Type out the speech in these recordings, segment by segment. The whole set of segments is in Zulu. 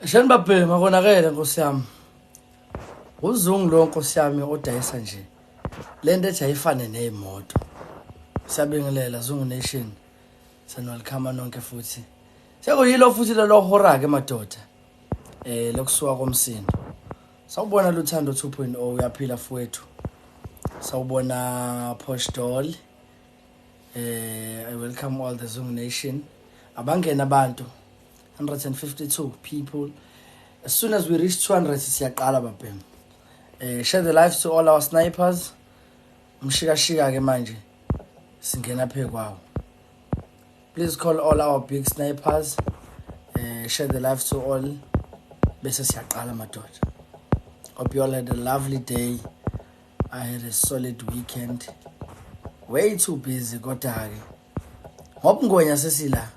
Shani babhema konakele Nkosi yami. Uzungu lo Nkosi yami odayisa nje. Lento ethi ayifane nezimoto. Siyabingelela Zungu Nation. Sanwelcome nonke futhi. Sekuyilo futhi lo horror ke madoda. Lokusuka komsindo. Sawubona Luthando 2.0 uyaphila fowethu. Sawubona Posh Doll. I welcome all the Zungu Nation. Abangena abantu 152 people. As soon as we reach 200 siyaqala babhema. Share the lives to all our snipers. Mshika ke manje. Singena phekwawo. Please call all our big snipers. Share the lives to all. Bese siyaqala madoda. Hope you all had a lovely day. I had a solid weekend. Way too busy kodwa ke. Ngoba ngonya sesila.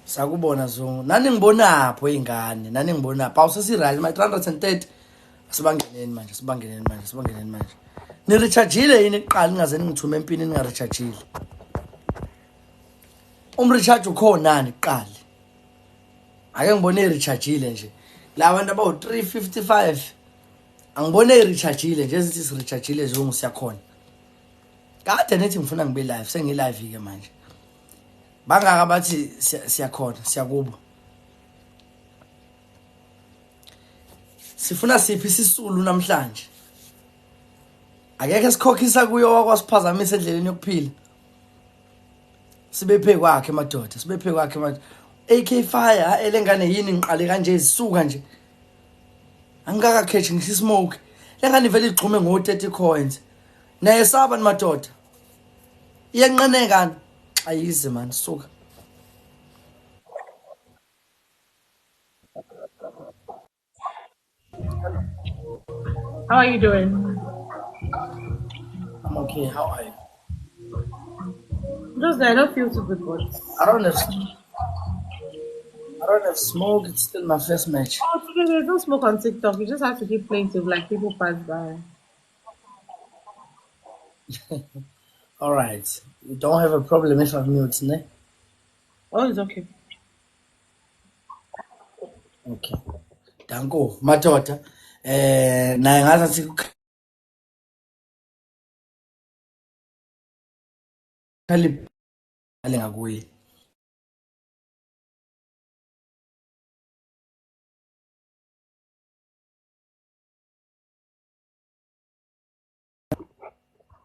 Sakubona Zungu. Nani ngibonapho ingane, nani ngibonapho. Awusesirali my 330. Sibangeneni manje. Ni rechargeile yini iqala ningaze ningithume empini ninga rechargeile. Recharge ukhona nani iqala. Ake ngibone rechargeile nje. Labantu abawu 355. Angibone rechargeile nje ezithi si rechargeile Zungu siyakhona. Kade nethi ngifuna ngibe live, sengi live ke manje. Bangaka bathi siyakhona, siyakubo. Sifuna siphi sisulu namhlanje. Akekho sikhokhisa kuyo wakwasiphazamisa endleleni yokuphila. Sibephe kwakhe madoda, sibephe kwakhe manje. AK fire elengane yini ngiqale kanje izisuka nje. Angikakakhethi ngisismoke. Lengane vele igxume ngo 30 coins. Naye saba madoda. Iyanqenekana. Ayize man suka. How are you doing? I'm okay. How are you? Just that I don't feel too good, but I don't have smoke. It's still my first match. oh, today there's no smoke on TikTok. You just have to keep playing till like people pass by. All right. You don't have a problem if I'm mute, ne? Oh, it's okay. Okay. Danko, madoda. Naye ngathi khalip alengakuyi.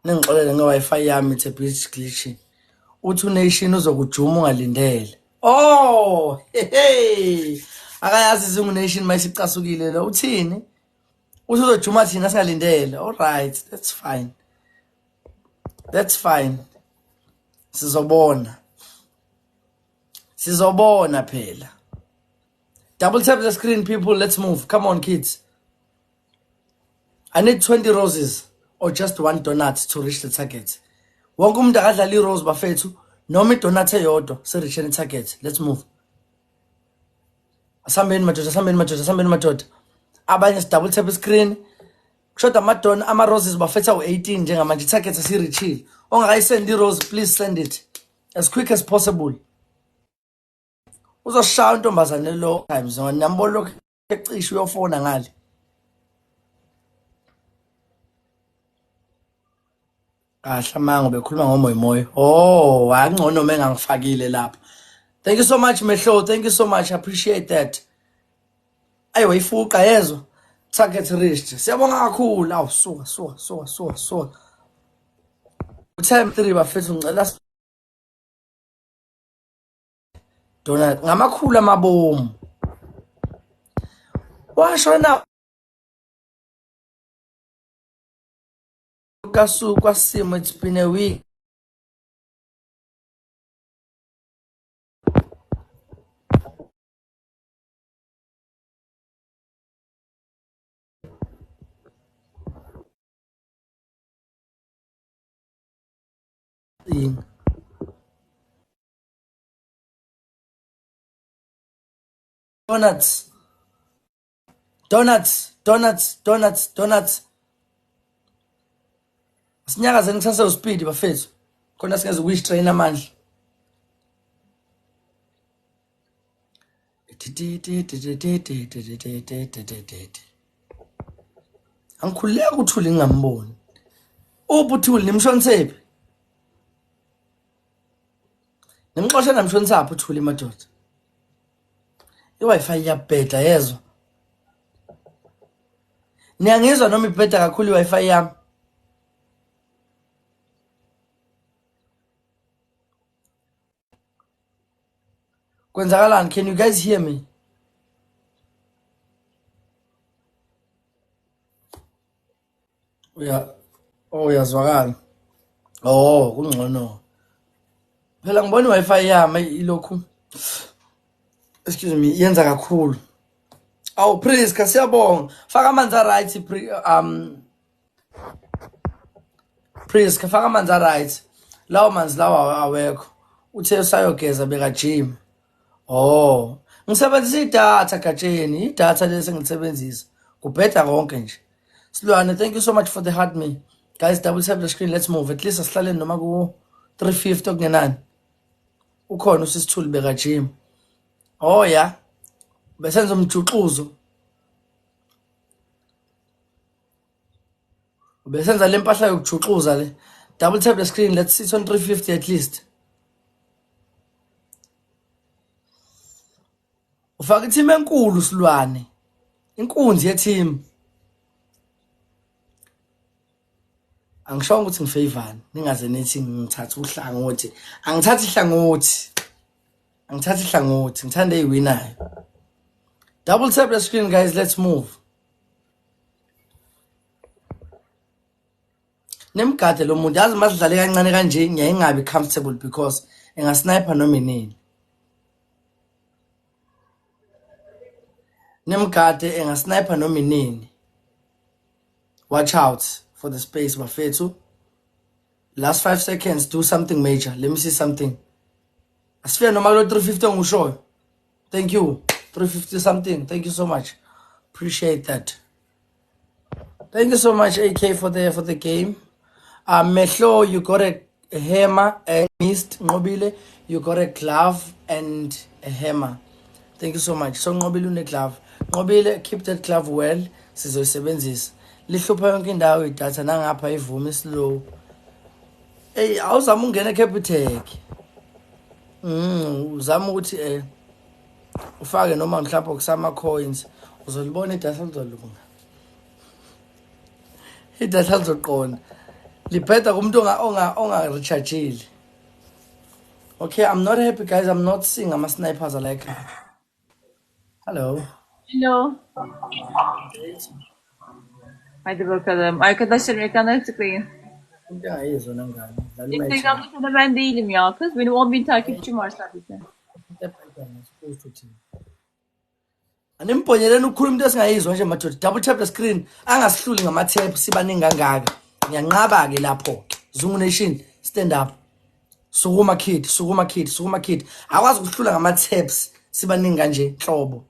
Ningixolele nge-Wi-Fi yami it's a bit glitchy. Uthi uNation uzokujuma ungalindele. Oh, hey. Akayazi Zungu Nation mayisicasukile lo uthini? Uthi uzojuma thina singalindele. All right, that's fine. That's fine. Sizobona phela. Double tap the screen people, let's move. Come on kids. I need 20 roses or just one donut to reach the target. Wonke umuntu akadlala irose bafethu noma idonut eyodwa se reach the target. Let's move. Asambeni madoda. Abanye double tap the screen. Kushoda amadona ama roses bafethu u18 njengamanje target asirichile. Ongakayisend irose please send it as quick as possible. Uzoshaya intombazane lo times nambolo lokho ecishe uyofona ngale. Kahle mango bekhuluma ngomoyimoyo. Oh, angcono mengangifakile lapha. Thank you so much Mehlo. Thank you so much. I appreciate that. Ayiwa ifuqa yezwa. Target reached. Siyabonga kakhulu. Awu suka. Time 3 bafethu ngicela donut ngamakhulu amabomu. Washona kasu kwasimo it's been a week. Donuts. Sinyakaze ngisase uspeed bafethu. Khona singeze wish train amandla. Angikhululeka uThuli ngingamboni. Uphi uThuli nimshonisephi? Nimxoshe namshonisaphi uThuli madoda? I-Wi-Fi iyabheda yezwa. Niyangizwa noma ibheda kakhulu i-Wi-Fi yami? Kwenzakalani? Can you guys hear me? Uyazwakala. Oh, kungcono. Phela ngibona i-Wi-Fi yami ilokhu. Excuse me, yenza kakhulu. Awu Priska siyabonga. Faka amanzi right Priska faka amanzi right. Lawo manzi lawa awekho. Uthe usayogeza beka gym. Oh, ngisebenzisa idatha gatsheni, idatha lesi ngisebenzisa. Kubheda konke nje. Silwane, thank you so much for the heart me. Guys, double tap the screen, let's move. At least asihlale noma ku 350 okungenani. Ukhona usisithuli beka gym. Oh yeah. Besenza umjuxuzo. Besenza lempahla yokujuxuza le. Double tap the screen, let's sit on 350 at least. Ufaka team enkulu Silwane. Inkunzi ye-team. Angisho ukuthi ngifavor ningaze nithi ngithatha uhlangothi. Angithathi ihlangothi. Angithathi ihlangothi, ngithanda eyiwinayo. Double tap the screen guys, let's move. Nemgade lo muntu yazi masidlale kancane kanje ngiyayingabi comfortable because engasniper noma inini. Nemgade engasniper noma inini. Watch out for the space bafethu. Last 5 seconds, do something major. Let me see something. Asifia noma lo 350 ngishoyo. Thank you. 350 something. Thank you so much. Appreciate that. Thank you so much AK for the game. Mehlo, you got a hammer and missed. Ngobile, you got a glove and a hammer. Thank you so much. So Ngobile une glove. Ngobile, keep that glove well. Sizoyisebenzisa. Lihlupha yonke indawo idatha nangapha ivuma slow. Hey, awuzama ungena eCapitec. Uzama ukuthi ufake noma mhlawumbe kusama coins uzolibona idatha lizolunga. Idatha lizoqona. Libheda kumuntu onga rechargeile. Okay, I'm not happy guys. I'm not seeing ama snipers like. Hello. Hello. Hadi bakalım. Arkadaşlarım ekranları tıklayın. Instagram'da sana ben değilim ya kız. Benim 10.000 takipçim var sadece. Animponyeleni ukukhuluma into esingayizwa nje madoda. Double tap the screen. Angasihluli ngama-tap sibaningi kangaka. Ngiyanqaba ke lapho. Zungu Nation, stand up. Sukuma kid, sukuma kid, sukuma kid. Akwazi ukuhlula ngama-taps sibaningi kanje nhlobo.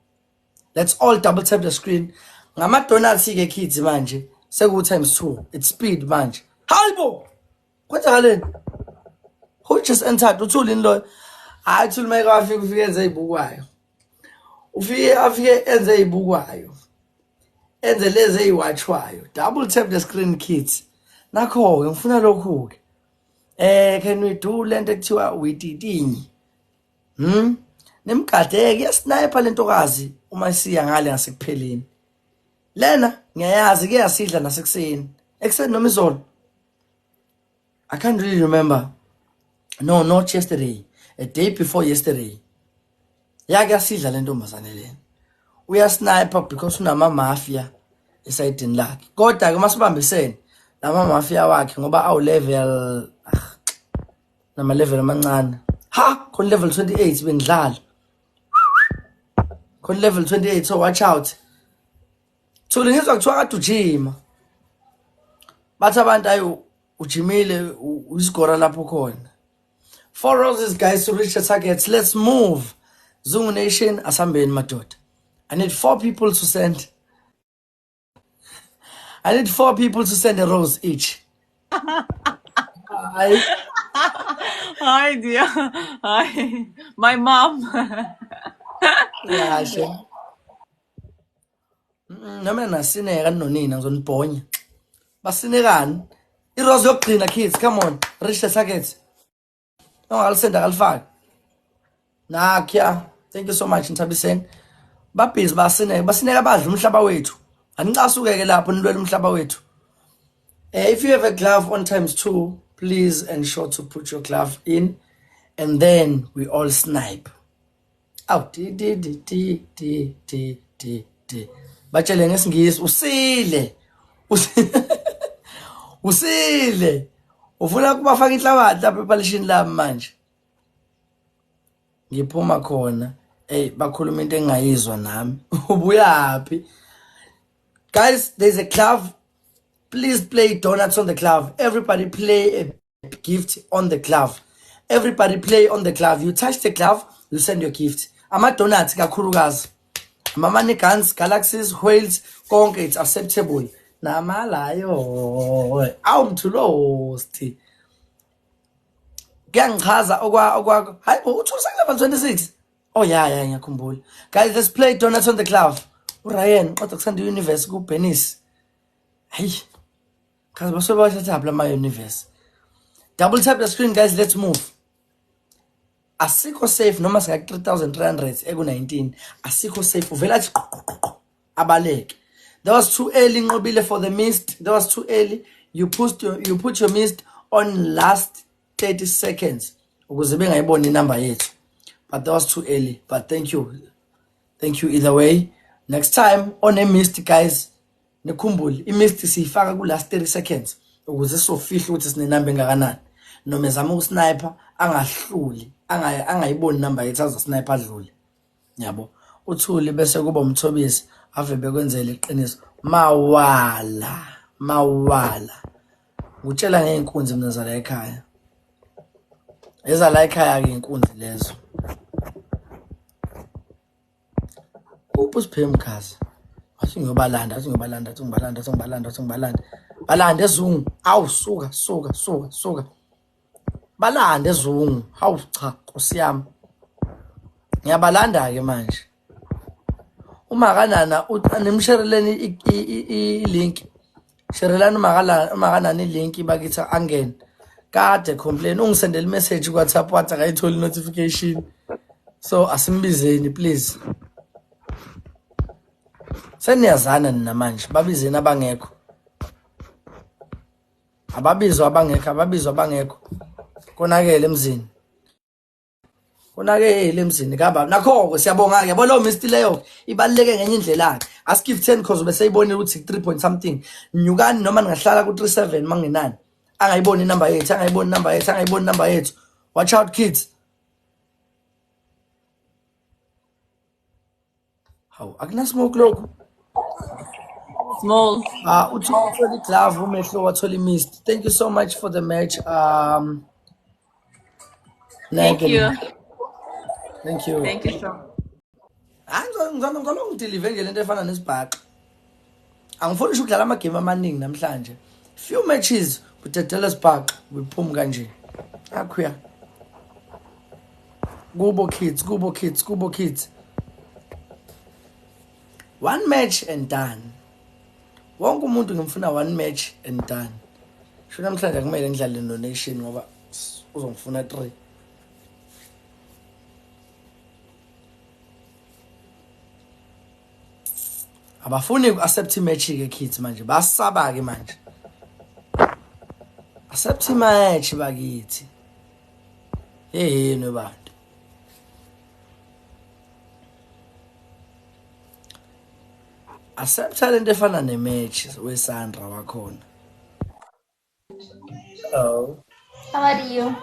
Let's all double tap the screen. Ngama-donuts ke kids manje. Seku times 2. It's speed manje. Hayibo. Kwenzakaleni? Who just entered? Uthuli lo. Hayi Thuli mayike ufike enze ibukwayo. Afike enze ibukwayo. Enze lezi eyiwatchwayo. Double tap the screen kids. Nakho ngifuna lokhu ke. Can we do lento ekuthiwa wididinyi? Nemgade ke sniper lentokazi uma siya ngale ngasekupheleni. Lena ngiyayazi ke yasidla nasekuseni. Ekseni noma izolo. I can't really remember. No, not yesterday. A day before yesterday. Yake yasidla lentombazane lena. Uya sniper because unama mafia esayidini lakhe. Kodwa ke masibambisene lama mafia wakhe ngoba awu level nama level amancane. Ha, khona level 28 bengidlala. Khona level 28 so watch out. Thuli ngizwa kuthiwa kade ujima. Bathi abantu ayo ujimile uyisigora lapho khona. 4 roses guys to reach the targets. Let's move. Zungu Nation asambeni madoda. I need 4 people to send. I need 4 people to send a rose each. Hi dear. Hi. My mom. Kahle. Noma nasineka nonina ngizonibhonya. Basinekani? Irose yokugcina kids, come on. Reach the target. Alisenda kalifaka. Nakya. Thank you so much Nthabiseni. Babhizi basineka badla umhlaba wethu. Anicasukeke lapho nilwela umhlaba wethu. If you have a glove on ×2, please ensure to put your glove in, and then we all snipe. Aw di. Batshele ngesingisi usile. Usile. Ufuna kubafaka inhlabathi lapha ebalishini lami manje. Ngiphuma khona. Bakhuluma into engayizwa nami. Ubuyaphi? Guys, there's a glove. Please play donuts on the glove. Everybody play a gift on the glove. Everybody play on the glove. You touch the glove, you send your gift. Ama-donuts kakhulukazi. Ama-money guns, galaxies, whales, konke, it's acceptable. Namalayo. Awumthulo sti. Kuyangichaza okwa. Hayi bo, uthi uselevel 26. Oh yeah, ngiyakhumbula. Guys, let's play donuts on the glove. uRyan kodwa kusanda universe kuBenis. Hey. Cause basoba bathatha la universe. Double tap the screen guys, let's move. Asikho safe noma sika 3300 eku19. Asikho safe uvela athi abaleke. That was too early Nqobile for the mist. That was too early. You put your mist on last 30 seconds ukuze bengayibona inamba yethu. But that was too early. But thank you. Thank you either way. Next time on a mist guys, nekhumbule imist siyifaka ku last 30 seconds ukuze sofihla ukuthi sinenamba engakanani. Noma ezama ukusniper angahluli, angayiboni inamba yethu aza sniper adlule. Yabo. Uthuli bese kuba umthobisi ave bekwenzela iqiniso. Mawala. Ngutshela ngeenkunzi mina zala ekhaya. Ezala ekhaya ke inkunzi lezo. Upusiphe mkhazi. Wathi ngiyobalanda. Balanda ezungu. Awu suka. Balanda ezungu. Hawu cha, Nkosi yami. Ngiyabalanda ke manje. Uma kanana nimshereleni i-link. Sherelani makanani i-link bakithi angene. Kade complain ungisendela message ku WhatsApp wathi akayitholi notification. So asimbizeni please. Seniyazana nina manje babizeni abangekho. Ababizwa abangekho. Konakele emzini kaba nakho siyabonga ke yabo lo Mr leyo ibaluleke ngenye indlela yakhe asigive 10 cause ubeseyibonile ukuthi 3 point something nyukani noma ningahlala ku 37 mangenani angayiboni inamba yethu. Watch out kids. How akuna smoke lokho Small. uthole glove umehlo wathole mist. Thank you so much for the match. Thank you. Thank you. Thank you, Sean. Ngizama ngideliver nje lento efana nesibhaqa. Angifuni ukudlala ama game amaningi namhlanje. Few matches udedela sibhaqa wiphuma kanje. Akhuya. Kubo kids. One match and done. Wonke umuntu ngimfuna one match and done. Sho namhlanje kumele ngidlale donation ngoba uzongifuna 3. Abafuni uku-accept match ke kids manje basaba ke manje. Accept match bakithi. Yini bantu. Accept talent efana nematch weSandra wakhona. Hello. How are you?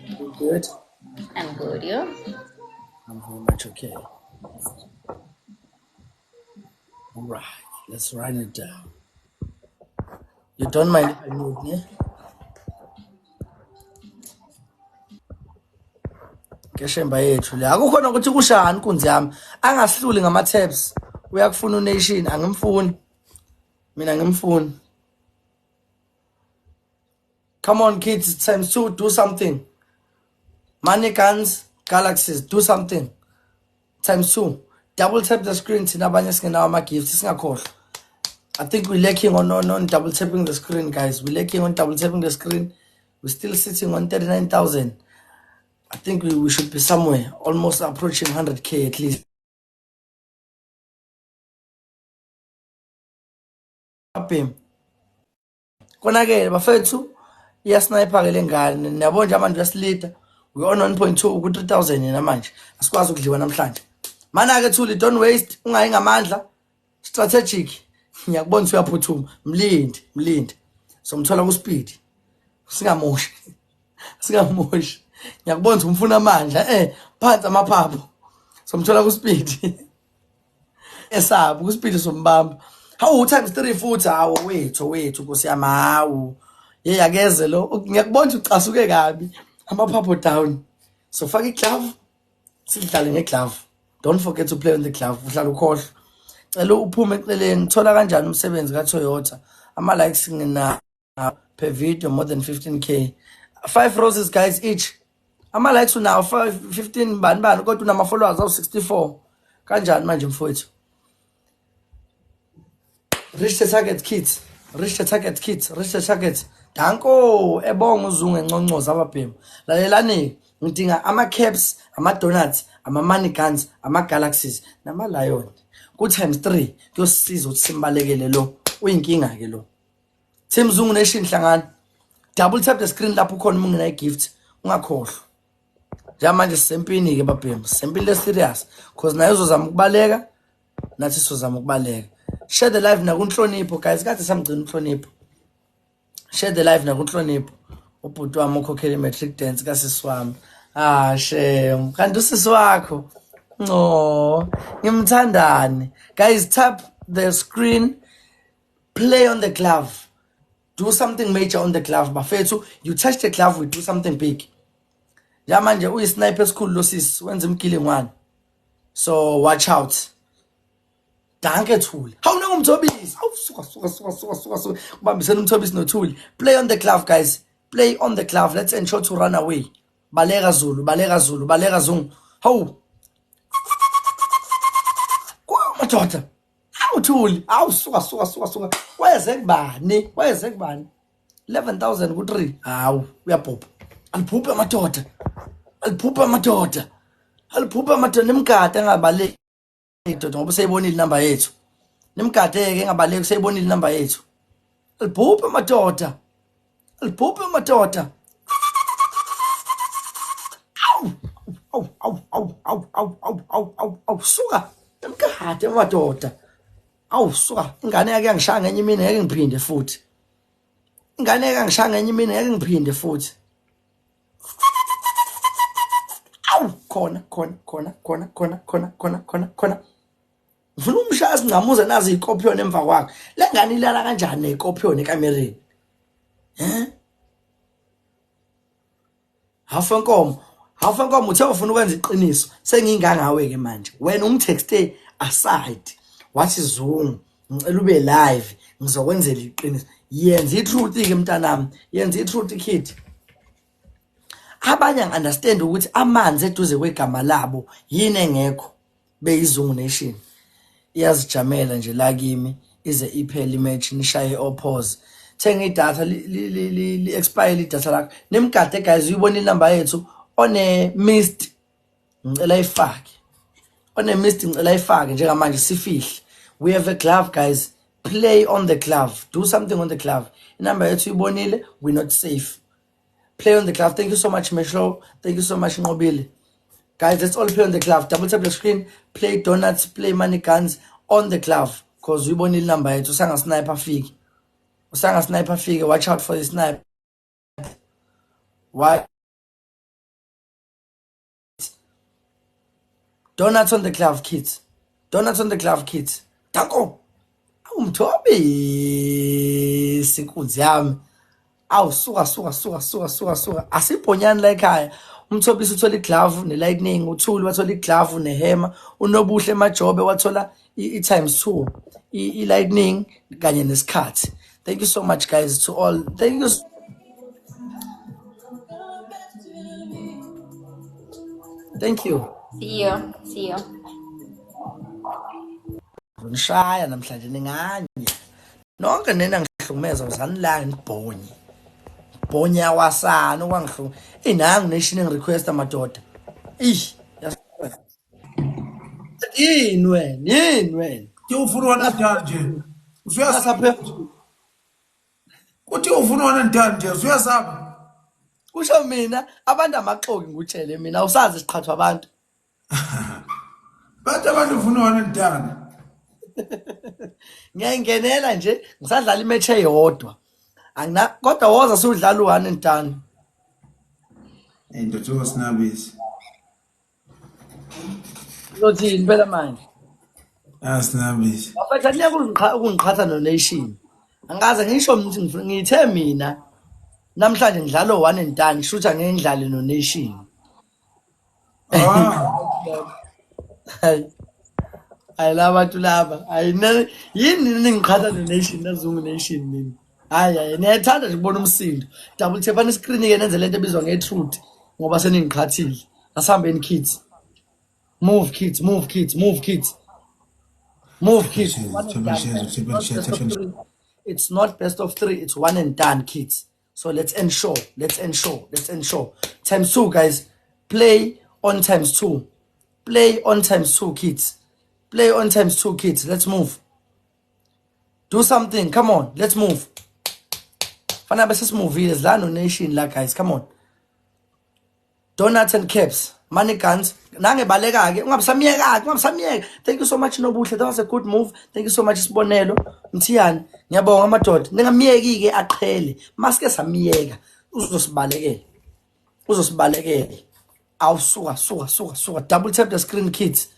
You good? I'm good, you? I'm very much okay. All right, let's write it down. You don't mind if I move, ne? Keshemba yethu le akukhona ukuthi kushani kunzi yami angahluli ngama tabs uyakufuna unation angimfuni mina ngimfuni. Come on kids, ×2 do something. Money guns, galaxies, do something. times 2. Double tap the screen. Tinabanye singenawo ama-gifts singakhohlwa. I think we're lacking on double tapping the screen, guys. We're lacking on double tapping the screen. We're still sitting on 39,000. I think we should be somewhere almost approaching 100K at least. Konake bafethu iyasniper ke lengane niyabona nje manje uyasilida we on 1.2 ku 3000 yena manje asikwazi ukudliwa namhlanje mana ke Thuli don't waste ungayi ngamandla strategic ngiyakubona uyaphuthuma mlindi somthola ku speed singamoshi ngiyakubona umfuna amandla phansi amaphaphu somthola ku speed esabo ku speed sombamba how times 3 futhi hawo wethu kusiyama hawo yakeze lo ngiyakubona ucasuke kabi amaphapho down so faka iglove sidlale ngeglove don't forget to play on the glove uhlala ukhohlwa cela uphume eceleni thola kanjani umsebenzi kaToyota ama likes ngina per video more than 15k 5 roses guys each ama likes unawo 15 bani kodwa unama followers awu 64 kanjani manje mfowethu reach the target danko ebonga uzungu enconcoza ababhemu lalelani ngidinga ama caps ama donuts ama money guns ama galaxies nama lion ku times 3 kuyosiza ukuthi simbalekele lo uyinkinga ke lo Team Zungu Nation hlangana double tap the screen lapho khona ungena gift ungakhohlwa manje sempini ke babhemu sempini serious because nayo uzozama ukubaleka nathi sizozama ukubaleka share the live na kunhlonipho guys kade samgcina unhlonipho share the live na kunhlonipho ubhuti wami ukhokhela matric dance kasisiwami shem kanti usisi wakho no ngimthandani guys tap the screen play on the glove do something major on the glove bafethu you touch the glove we do something big manje uyisniper esikhulu lo sisi wenza imkilingwane so watch out danke Thuli hawuna ngumthobisi suka kubambisana umthobisi noThuli play on the glove guys play on the glove let's ensure to run away baleka Zungu hawu madoda Thuli awu suka wayeze kubani 11,000 ku 3 hawu uyabhopha aliphuphe amadoda nemgade engabaleki doda ngoba seyibonile inamba yethu nimgadeke engabaleki seyibonile inamba yethu aliphuphe amadoda awu suka emkade amadoda awu suka ingane yake yangishaya ngenye imini ngeke ngiphinde futhi awu khona ngifuna umshaya singamuze nazi ikopion emva kwakhe lengane ilala kanjani neikopion ekamereni hafa nkomo uthe ufuna ukwenza iqiniso sengingangawe ke manje wena umtexte aside wathi Zungu ngicela ube live ngizokwenzela iqiniso yenza itruth ke mntanami yenza itruth kid abanye understand ukuthi amanzi eduze kwegama labo yini engekho beyiZungu Nation iyazijamela nje la kimi ize iphele imatch nishaye opause thenga idatha li expire idatha lakho nimgade guys uyibona inamba yethu one missed ngicela ifake njengamanje sifihle we have a glove guys play on the glove do something on the glove inamba yethu uyibonile we not safe play on the glove thank you so much Mesho thank you so much Nqobile guys let's all play on the glove double tap the screen play donuts play money guns on the glove because uyibonile inamba yethu usanga sniper fike watch out for the sniper why donuts on the glove kids danko umthobi sinkunzi yami awu suka asibhonyani la ekhaya umthobisi uthola iglove nelightning uThuli wathola iglove nehema unobuhle emajobe wathola times 2 ilightning kanye nesikhathi thank you so much guys to all thank you See you. ngishaya namhlanje ninganye nonke nena ngihlukumeza uzanilanga nibhonye bhonya wasana okwangihlu nangu nation request amadoda yini wena Ke ufuna wana ntani nje? Usuyasapha. saphe Uthi ufuna wana ntani nje? Usuyasapha. kusho mina abantu amaxoki ngutshele mina usazi siqhathwa abantu Bathi abantu ufuna wana ntani? ngiyayingenela nje ngisadlala imatch eyodwa angina kodwa woza sudlala u1 ntani Ndothi Sinabisi. uzothini phela manje Sinabisi. bafethu niyakuzikha ukungiqhatha no-nation angaze ngisho ngithe mina namhlanje ngidlala u1 ntani shutha ngeke ngidlale no-nation hayi laba bantu laba yini ningiqhatha no-nation nazungu nation mina hayi niyayithanda nje ukubona umsindo double tap anescreen-ke nenze lento ebizwa nge-truth ngoba seningiqhathile asihambeni kids move kids move kids move kids move kids it's not best of 3 it's 1 and done kids so let's ensure times 2 guys play on times 2 play on times 2 kids play on times 2 kids let's move do something come on let's move fana bese simovile la no nation la guys come on donuts and caps money guns nangebaleka ke ungabisamiyeka thank you so much Nobuhle that was a good move thank you so much Sibonelo Mthiyani ngiyabonga amadoda ningamiyeki ke aqhele masike samiyeka uzosibalekela awusuka double tap the screen kids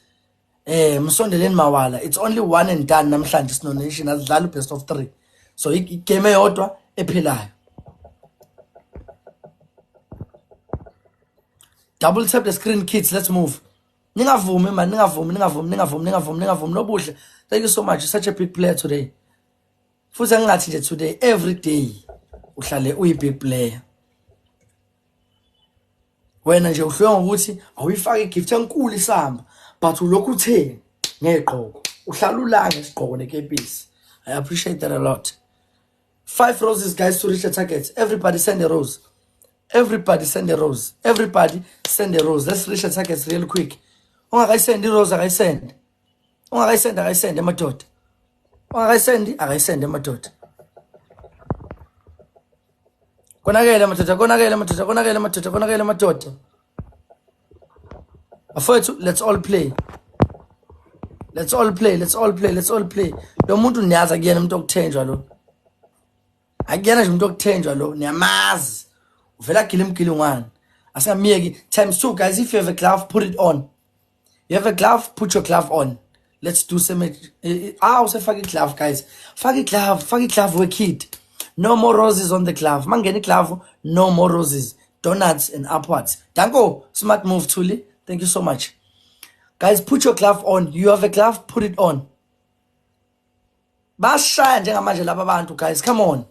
msondeleni mawala it's only 1 and done namhlanje sino nation asidlala best of 3 so igame eyodwa ephilayo double tap the screen kids let's move ningavumi man ningavumi Nobuhle thank you so much you're such a big player today futhi ngingathi nje today every day uhlale uyi big player wena nje uhlwe ngokuthi awuyifaka igift enkulu isamba but ulokhu uthe ngeqhoko uhlala ulanga isigqoko nekepisi I appreciate that a lot 5 roses guys to reach the target everybody send a rose everybody send a rose let's reach the targets real quick ungakayisend irose akayisend emadoda akayisend emadoda konakele madoda afethu let's all play lo muntu niyaza kuyena umuntu okuthenjwa lo akuyena nje umuntu okuthenjwa lo niyamazi uvela gilimgilingwane asingamiyeki times 2 guys if you have a glove put it on you have a glove put your glove on let's do some usefaka iglove guys faka iglove we kid no more roses on the glove mangena iglove no more roses donuts and upwards danko smart move Thuli thank you so much guys put your glove on you have a glove put it on bashaya njengamanje laba bantu guys come on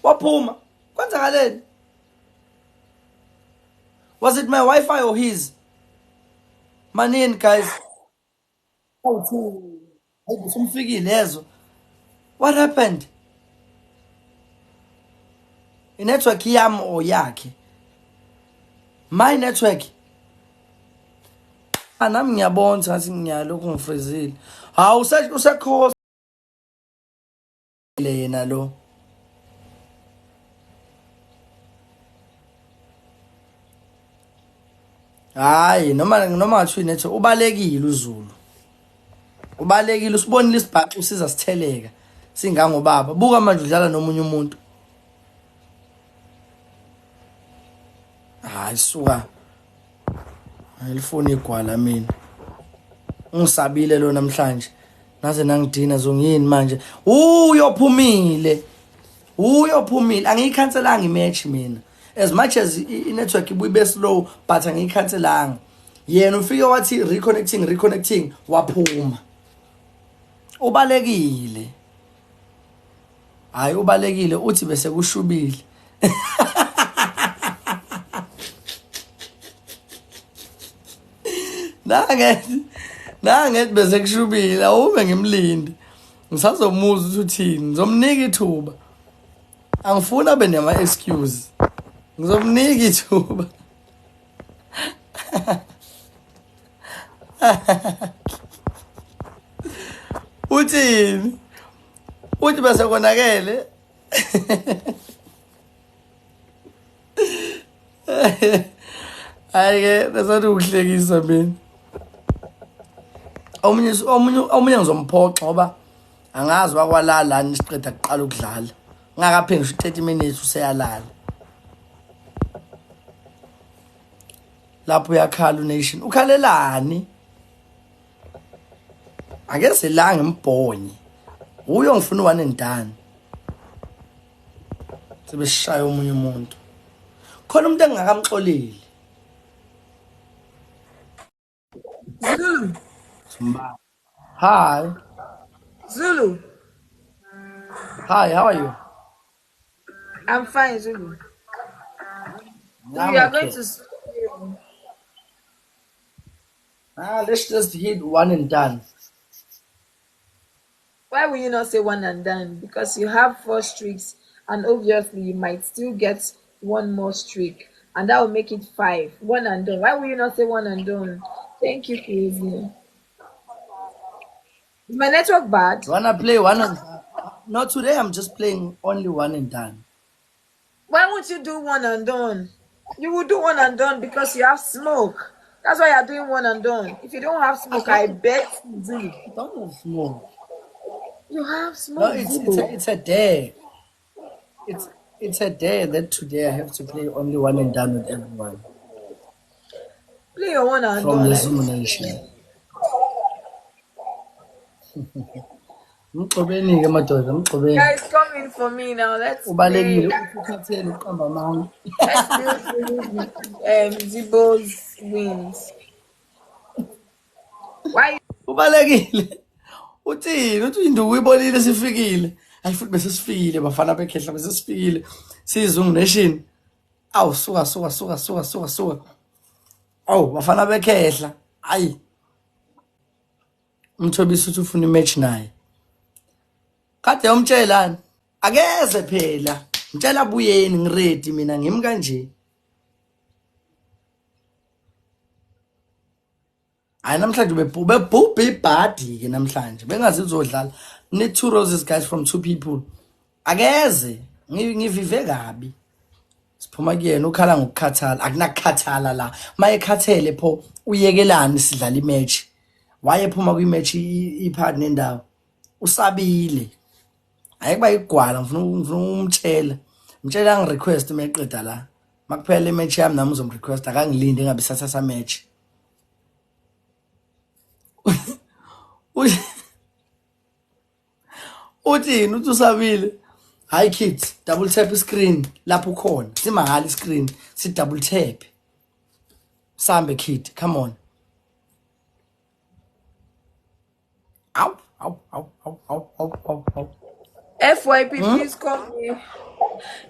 waphuma kwenzakaleni was it my Wi-Fi or his manini guys somfikile lezo what happened network yami or yakhe my network nami ngiyabona ngathi ngiyalokhu ngifrizile hawu usekhosi yena lo hayi noma ngathiwa network ubalekile uZulu ubalekile usibonile isibhaxu usiza sitheleka singangobaba buka manje udlala nomunye umuntu hayi suka Ayilifuni igwala mina. Ungisabile lo namhlanje. Naze nangidina zongini manje. Uyophumile. Angiyikhanselanga imatch mina. As much as i-network ibuye slow but angiyikhanselanga. Yena ufike wathi reconnecting waphuma. Ubalekile. Hayi ubalekile uthi bese kushubile. Nangethi bese kushubile awume ngimlindi. Ngisazomuza ukuthi uthini. Ngizomnika ithuba. Angifuni abe nema excuse. Ngizomnika ithuba. Uthini? Uthi bese konakele. Ayike nasathi ukuhlekisa mina. Omunye ngizomphoxa ngoba angazi wakwalala nisiqeda kuqala ukudlala. Ngakapheli ngisho 30 minutes useyalala. Lapho uyakhala uNation. Ukhalelani? Akese la ngimbonye. Uyo ngifuna one and done. Sebeshaya omunye umuntu. Khona umuntu engakamxoleli. Zulu. Hi. Zulu. Hi, how are you? I'm fine, Zulu. I'm We are okay. going to. Let's just hit one and done. Why will you not say one and done? Because you have 4 streaks, and obviously you might still get one more streak, and that will make it 5. One and done. Why will you not say one and done? Thank you, Crazy. Is my network bad? You wanna play one and not today, I'm just playing only one and done. Why won't you do one and done? You will do one and done because you have smoke. That's why you're doing one and done. If you don't have smoke, I bet Zulu. Don't have smoke. You have No, smoke. it's a day. It's a day that today I have to play only one and done with everyone Play your one and from done. the Like, Zoom Nation. Mxobeni ke madoda, mxobeni. guys, come in for me now. Let's Ubalekile play. ukuthathela uqamba manga. Let's do Zibo's wins. Why? Ubalekile. Uthini? Uthi induku uyibonile sifikile. Hayi futhi bese sifikile bafana bekhehla bese sifikile. Sizungu Nation. Awu suka. Awu bafana bekhehla. Hayi. Umthobisi uthi ufuna imatch naye. Kade umtshelani? Akeze phela. Ngitshela buyeni ngiready mina ngimi kanje. Hayi namhlanje bebhubhe ibhadi ke namhlanje. Bengazi uzodlala. Need 2 roses guys from 2 people. Akeze ngivive kabi. Siphuma kuyena ukhala ngokukhathala. Akunakukhathala la. Maye khathele pho uyekelani sidlala imatch. Wayephuma kwimatch iphard nendawo. Usabile. Ayikuba igwala ngifuna umtshela. Mtshela ngirequest meqeda la. Makuphela imatch yami nami uzomrequest akangilinde engabe sathatha match. Uthini uthi usabile? Hayi kids, double tap screen lapho khona. Simahali screen, si double tap. Sambe kid, come on. Ow. FYP, please come here.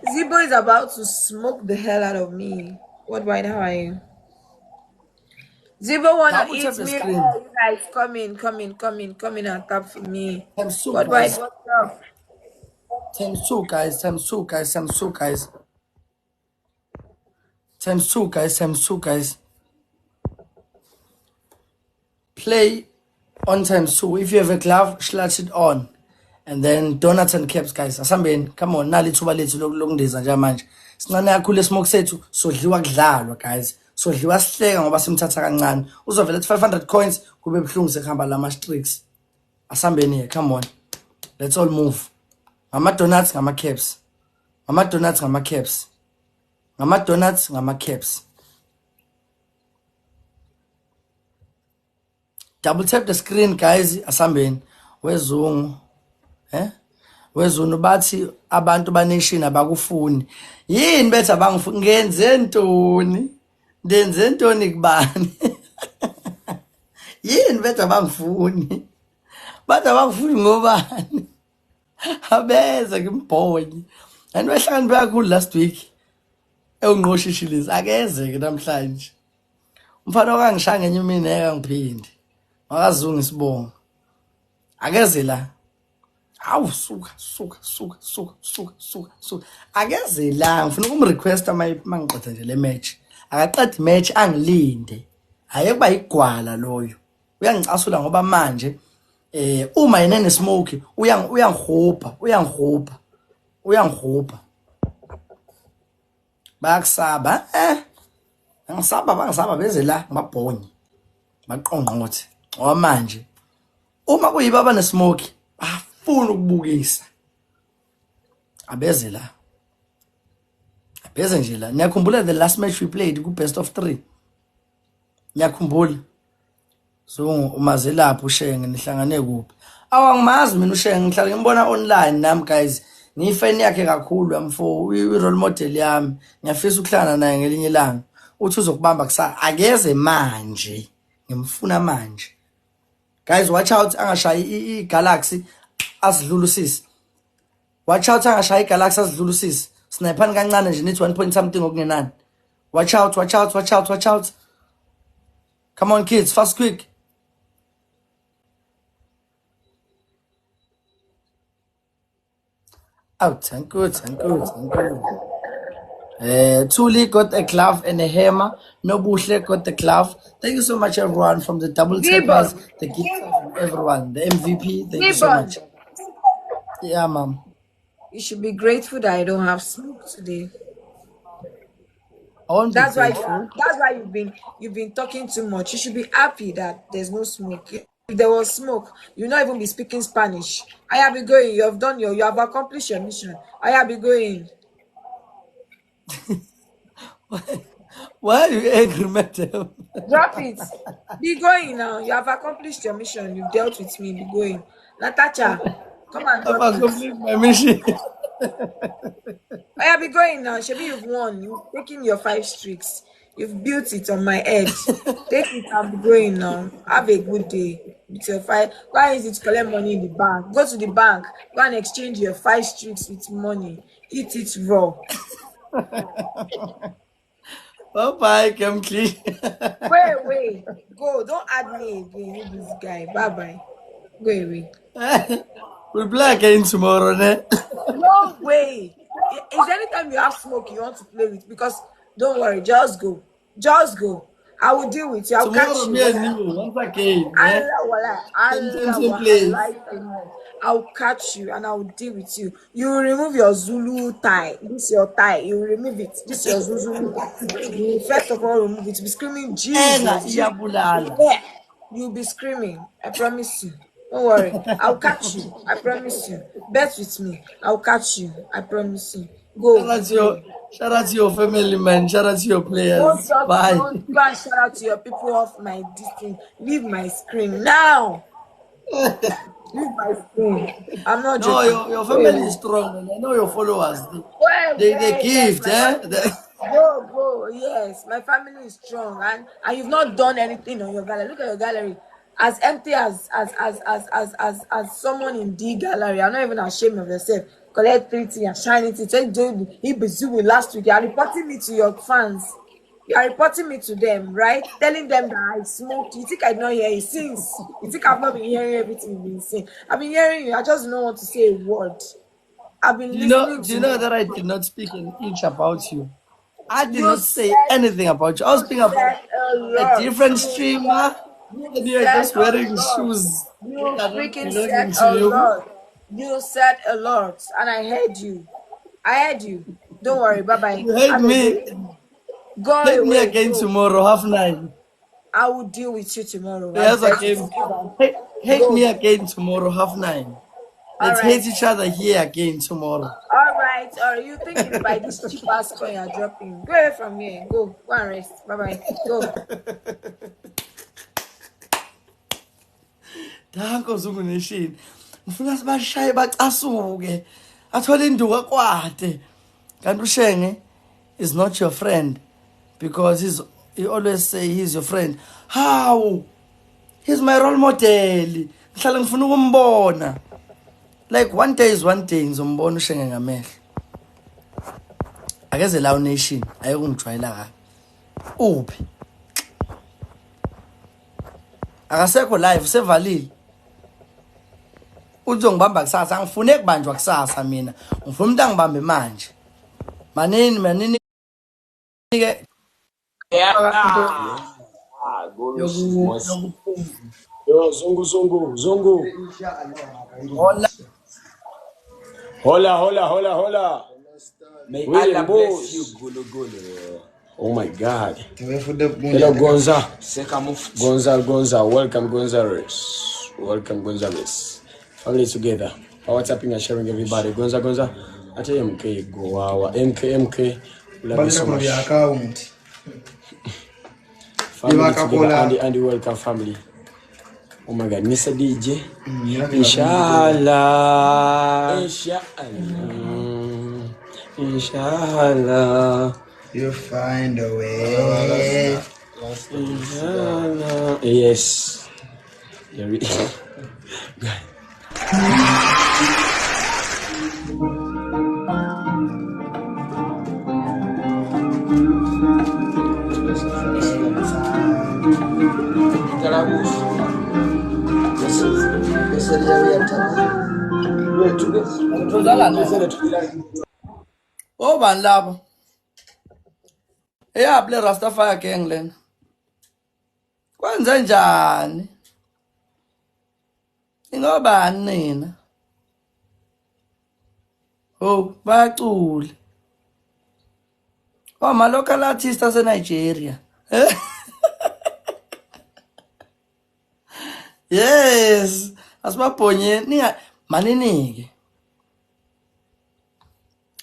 Zibo is about to smoke the hell out of me. What right? How are you? Zibo wanna Double eat tap the me. screen. Oh, you guys, come in and tap for me. Times 2 What right? guys. What's up? Times 2 guys. Times 2 guys. Play on times 2. If you have a glove, slash it on. And then donuts and caps guys. Asambeni, come on. Nali thuba lethu lokundiza nje manje. Sincane kakhulu esmoke sethu sodliwa kudlalwa guys. Sodliwa sihleka ngoba simthatha kancane. Uzovela 500 coins kube buhlungu sekuhamba lama streaks. Asambeni, come on. Let's all move. Ngama donuts ngama caps. Ngama donuts ngama caps. Ngama donuts ngama caps. Double tap the screen, guys. Asambeni. Wezungu. Wezunu bathi abantu banation abakufuni. Yini bethu abangifuni? Ngenze ntoni? Ndenze ntoni kubani? Yini bethu abangifuni? Bathi abangifuni ngobani? Abeze ngimbonye. And wehlangana kakhulu last week. Ewunqoshishilisi akeze ke namhlanje. Umfana okangishaya ngenye imini ekangiphindi. Makazungu isibongo. Akeze la. Awu suka. Akeze la ngifuna ukumrequesta mangiqotha nje le match. Akaqeda match angilinde. Haye kuba igwala loyo. Uyangicasula ngoba manje uma yena nesmoke uyangihupha. Bayakusaba bangisaba beze la ngibabhonye. Baqongqothe. Ngoba manje uma kuyibaba nesmoke afuna ukubukisa. Abeze la. Abeze nje la. Niyakhumbula the last match we played ku best of 3. Niyakhumbula. So umaze lapho ushenge nihlangane kuphi? Awangimazi mina ushenge ngihlala ngimbona online nami guys. Ngifan yakhe kakhulu amfo role model yami. Ngiyafisa ukuhlangana naye ngelinye ilanga. Uthi uzokubamba kusasa akeze manje. Ngimfuna manje. Guys, watch out angashayi iGalaxy asidlulusisi. Watch out angashayi iGalaxy asidlulusisi. Sniper kancane nje nithi 1 point something okungenani. Watch out. Come on kids, fast quick. Oh, thank you. Tuli got a glove and a hammer. Nobuhle got the glove. Thank you so much, everyone, from the double tappers, the gift of everyone, the MVP. Thank you so much. Yeah, mom. You should be grateful that I don't have smoke today. That's why you've been talking too much. You should be happy that there's no smoke. If there was smoke, you'll not even be speaking Spanish. I have been going. You have accomplished your mission. I have been going. Why are you angry, madam? Drop it. Be going now. You have accomplished your mission. You've dealt with me. Be going. Natasha, come and drop I've accomplished my mission. I have been going now. Shebi, you've won. You've taken your 5 streaks. You've built it on my head. Take it and be going now. Have a good day. With your 5. Go and use it to collect money in the bank. Go to the bank. Go and exchange your 5 streaks with money. Eat it raw. Bye-bye, come clean. Wait. Go. Don't add me again. You this guy. Bye-bye. Go away. We'll play again tomorrow, ne? No way. Is there any time you have smoke you want to play with? Because don't worry, just go. I will deal with you. I'll Tomorrow, catch you. me and you, once again. I'll catch you and I will deal with you. You will remove your Zulu tie. This is your tie. You will remove it. This is your Zulu tie. You will first of all remove it. Be screaming Jesus. Yeah. You'll be screaming. I promise you. Don't worry. I'll catch you. I promise you. Bet with me. I'll catch you. I promise you. Go. Shout out to your family, man. Shout out to your players. Bye. Go and shout out to your people off my distance. Leave my screen now. Leave my screen. I'm not joking. No, your family is strong, man. I know your followers. They gift, Go. Yes, my family is strong, and you've not done anything on your gallery. Look at your gallery. As empty as someone in the gallery. I'm not even ashamed of yourself. Collect 30 and shine it. He busy with last week. You are reporting me to your fans. You are reporting me to them, right? Telling them that I smoked. You think I don't hear you since? You think I've not been hearing everything you've been saying? I've been hearing you. I just don't want to say a word. I've been listening. Do you know that I did not speak an inch about you? I did not say anything about you. I was speaking about a different streamer. And you're just wearing shoes. You freaking said a lot. You said a lot, and I heard you. Don't worry. Bye-bye. You heard me. Go Hate away. me again tomorrow, 9:30. I will deal with you tomorrow. Yes, okay. Hate me again tomorrow, 9:30. Let's hate each other here again tomorrow. All right. You think it's by this cheap ass coin you're dropping? Go away from here. Go and rest. Bye-bye. Go. Danko Zungu Nation. Ngifuna sibashaye bacasuke. Athole induku kwade. Kanti uShenge is not your friend because he always say he's your friend. How? He's my role model. Ngihlala ngifuna ukumbona. Like one day is one day ngizombona uShenge ngamehlo. Akeze lawo nation ayekungijwayela kabi. Uphi? Akasekho live sevalile. Uzongibamba kusasa angifune kubanjwa kusasa mina. Ngifuna umuntu angibambe manje. Manini ke Yo, Zungu. Hola. May William Allah Boss. bless you, Gulu. Oh my God. Hello, Gonza. Seka Mufti. Gonza. Welcome, Gonzales. Family together. What's happening and sharing everybody. Gonza. Ate MK go wawa. MK. Love you so much. Family together and the welcome family. Oh my God, Mr. DJ. Inshallah. You find a way. Inshallah. Yes. Oh bani labo. Eyaphi Rastafari gang lena? Kwenze njani? Ingobani nina? Oh, bayacula. Oh, ma local artist ase Nigeria. Yes, asibabhonye ninga maninike.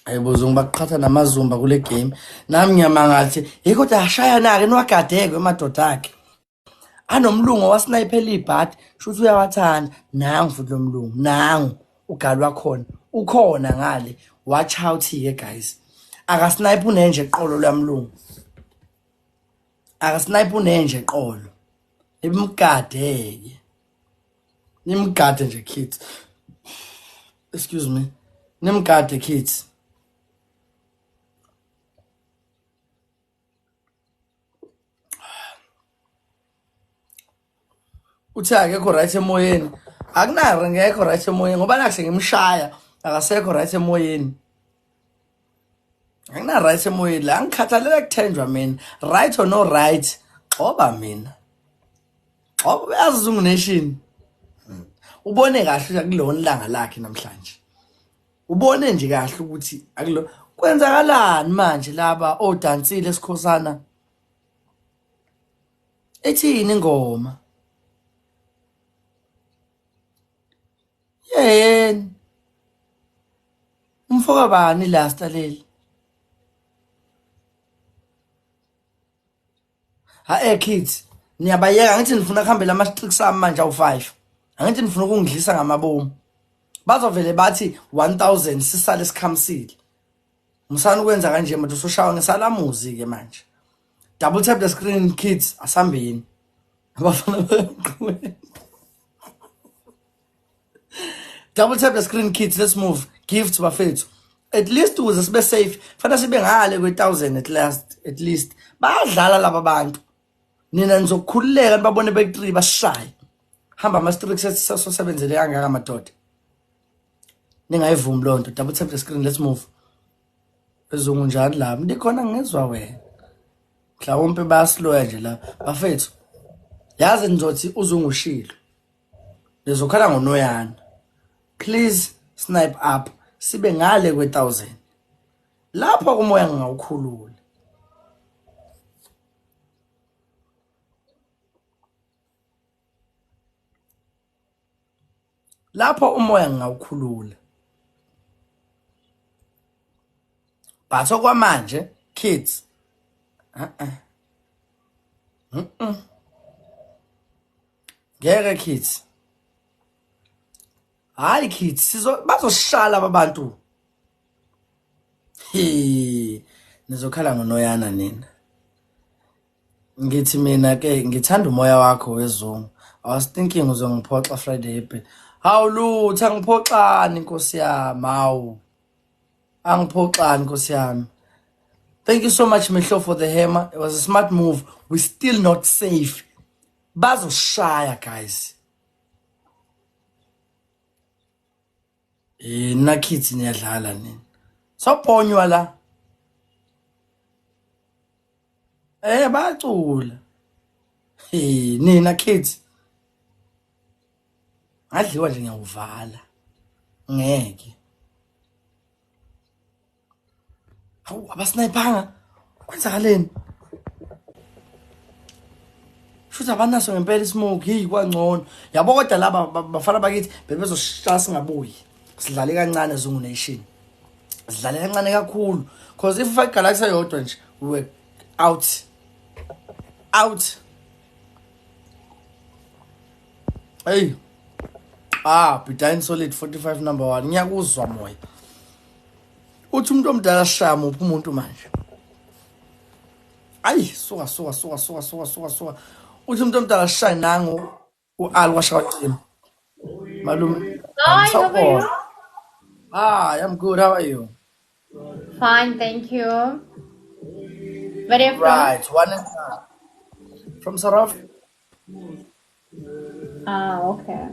Ayibuzungu baqhatha namazumba kule game. Nami ngiyamangathi, kodwa ashaya nake niwagadeke emadoda akhe. Anomlungu wasnipela ibhadi, shuthi uyawathanda. Nangu futhi lo mlungu, nangu ugalwa khona. Ukhona ngale. Watch out here guys. Akasnipe unenje eqolo lamlungu. Akasnipe unenje eqolo. Imgadeke. Nimgade nje kids. Excuse me. Nimgade kids. Uthi akekho right emoyeni. Akunari ngekho right emoyeni ngoba nakuse ngimshaya akasekho right emoyeni. Akuna right emoyeni la ngikhathalela kuthenjwa mina. Right or no right? Xoba mina. Xoba yazizungu nation. Ubone kahle kulona ilanga lakhe namhlanje. Ubone nje kahle ukuthi akulo kwenzakalani manje laba odansile esikhosana. Ethini ingoma? Yeni. Umfoka bani last leli? Kids, niyabayeka ngithi nifuna kuhambela ama-tricks ami manje awu5. Angithi nifuna ukungidlisa ngamabomu. Bazovele bathi 1000 sisale sikhamsile. Musani ukwenza kanje manje usoshawa ngesala muzi ke manje. Double tap the screen kids asambeni. Abafana bayaqhubeka. Double tap the screen kids, let's move. Give to bafethu. At least ukuze sibe safe. Fana sibe ngale kwe1000 at least. Bayadlala laba bantu. Nina nizokhululeka nibabone be3 bashaye. Hamba ama streaks sesosebenzele kangaka amadoda. Ningayivumi lonto. Double tap the screen, let's move. Ezungu njani la? Ndikhona ngizwa wena. Mhlawumbe bayasloya nje la. Bafethu. Yazi nizothi uzungushilo. Lezokhala ngonoyana. Please snipe up. Sibe ngale kwe1000. Lapho umoya ngawukhulula. Lapho umoya ngawukhulula. But okwamanje kids. Ngeke kids. Hayi kids, bazoshala abantu. Nizokhala ngonoyana nina. Ngithi mina ke ngithanda umoya wakho wezungu. I was thinking uzongiphoxa Friday eBay. Hawu lutho angiphoxani Nkosi yami, hawu. Angiphoxani Nkosi yami. Thank you so much Mehlo for the hammer. It was a smart move. We're still not safe. Bazoshaya guys. Na kids niyadlala nini. Soponywa la. Bacula. Nina kids. Ngadliwa nje ngiyawuvala. Ngeke. Hawu abasnayipanga. Kwenzakaleni? Futhi abanaso ngempela ismoke kwangcono. Yabo kodwa laba bafana bakithi bebezoshaya singabuyi. Sidlale kancane Zungu Nation. Sidlale kancane kakhulu because if I Galaxy yodwa nje we were out. Hey. Behind solid 45 number 1. Ngiyakuzwa moya. Uthi umuntu omdala shaya uphi umuntu manje. Ayi suka. Uthi umuntu omdala shaya nangu uAl washaqima. Malume. Hi, how are you? Hi, I'm good. How are you? Fine, thank you. Where are you from? Right, from Saraf. Okay.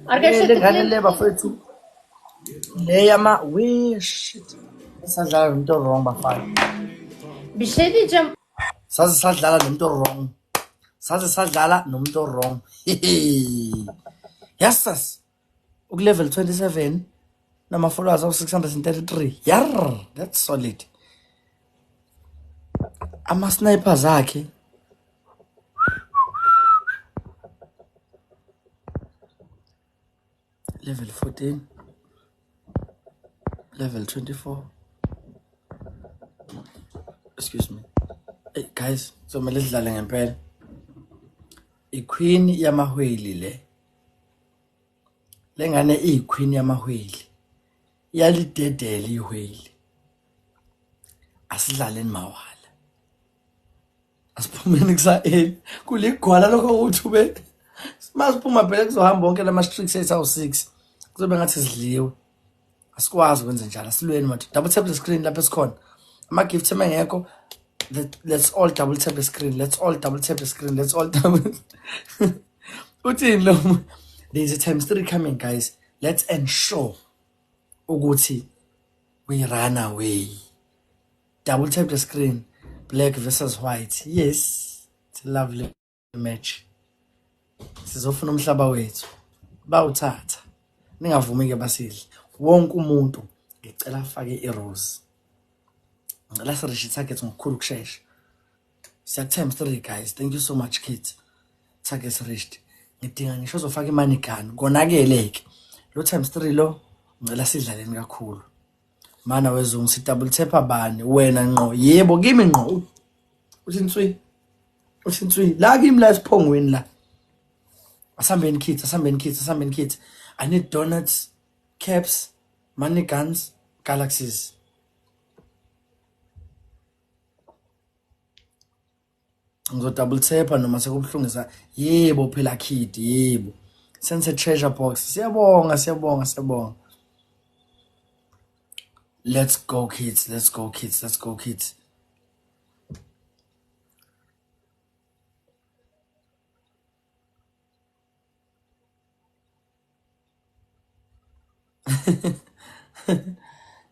Ngane bafethu. Leyama we shit. Sadlala nomuntu wrong bafana. Bishedi jump. Sadlala nomuntu wrong. Yes, sis. Level 27. Nama followers of 633. Yarr, that's solid. Ama snipers akhe. Level 14. Level 24. Excuse me. Hey guys, so mele sidlale ngempela. Queen yamahweli le. Lengane queen yamahweli. Yalidedela ihweli. Asidlaleni mawala. Asiphumeni kusa kuligwala lokho uthube. Masiphuma phela kuzohamba wonke lama streets awu6. Kuzobe ngathi sidliwe. Asikwazi ukwenza njalo. Asilweni manje. Double tap the screen lapha esikhona. Ama gift emengekho. Let's all double tap the screen. Let's all double tap the screen. Let's all double. Uthini lo? There's a ×3 coming, guys. Let's ensure ukuthi we run away. Double tap the screen. Black versus white. Yes. It's a lovely match. Sizofuna umhlaba wethu. Bawuthatha. Ningavumi ke basidli. Wonke umuntu ngicela afake irose. Ngicela sirish target ngokukhulu kushesha. Siya ×3 guys. Thank you so much kids. Target reached. Ngidinga ngisho uzofaka imani gun. Konakeleke. Lo ×3 lo ngicela sidlaleni kakhulu. Mana wezungu si double tap abani wena ngqo. Yebo kimi ngqo. Uthi nswi. La kimi la siphongweni la. Asambeni kids. I need donuts, caps, money guns, galaxies. Ngizo double tap noma sekubhlungisa. Yebo phela kid, yebo. Sense treasure box. Siyabonga. Let's go kids.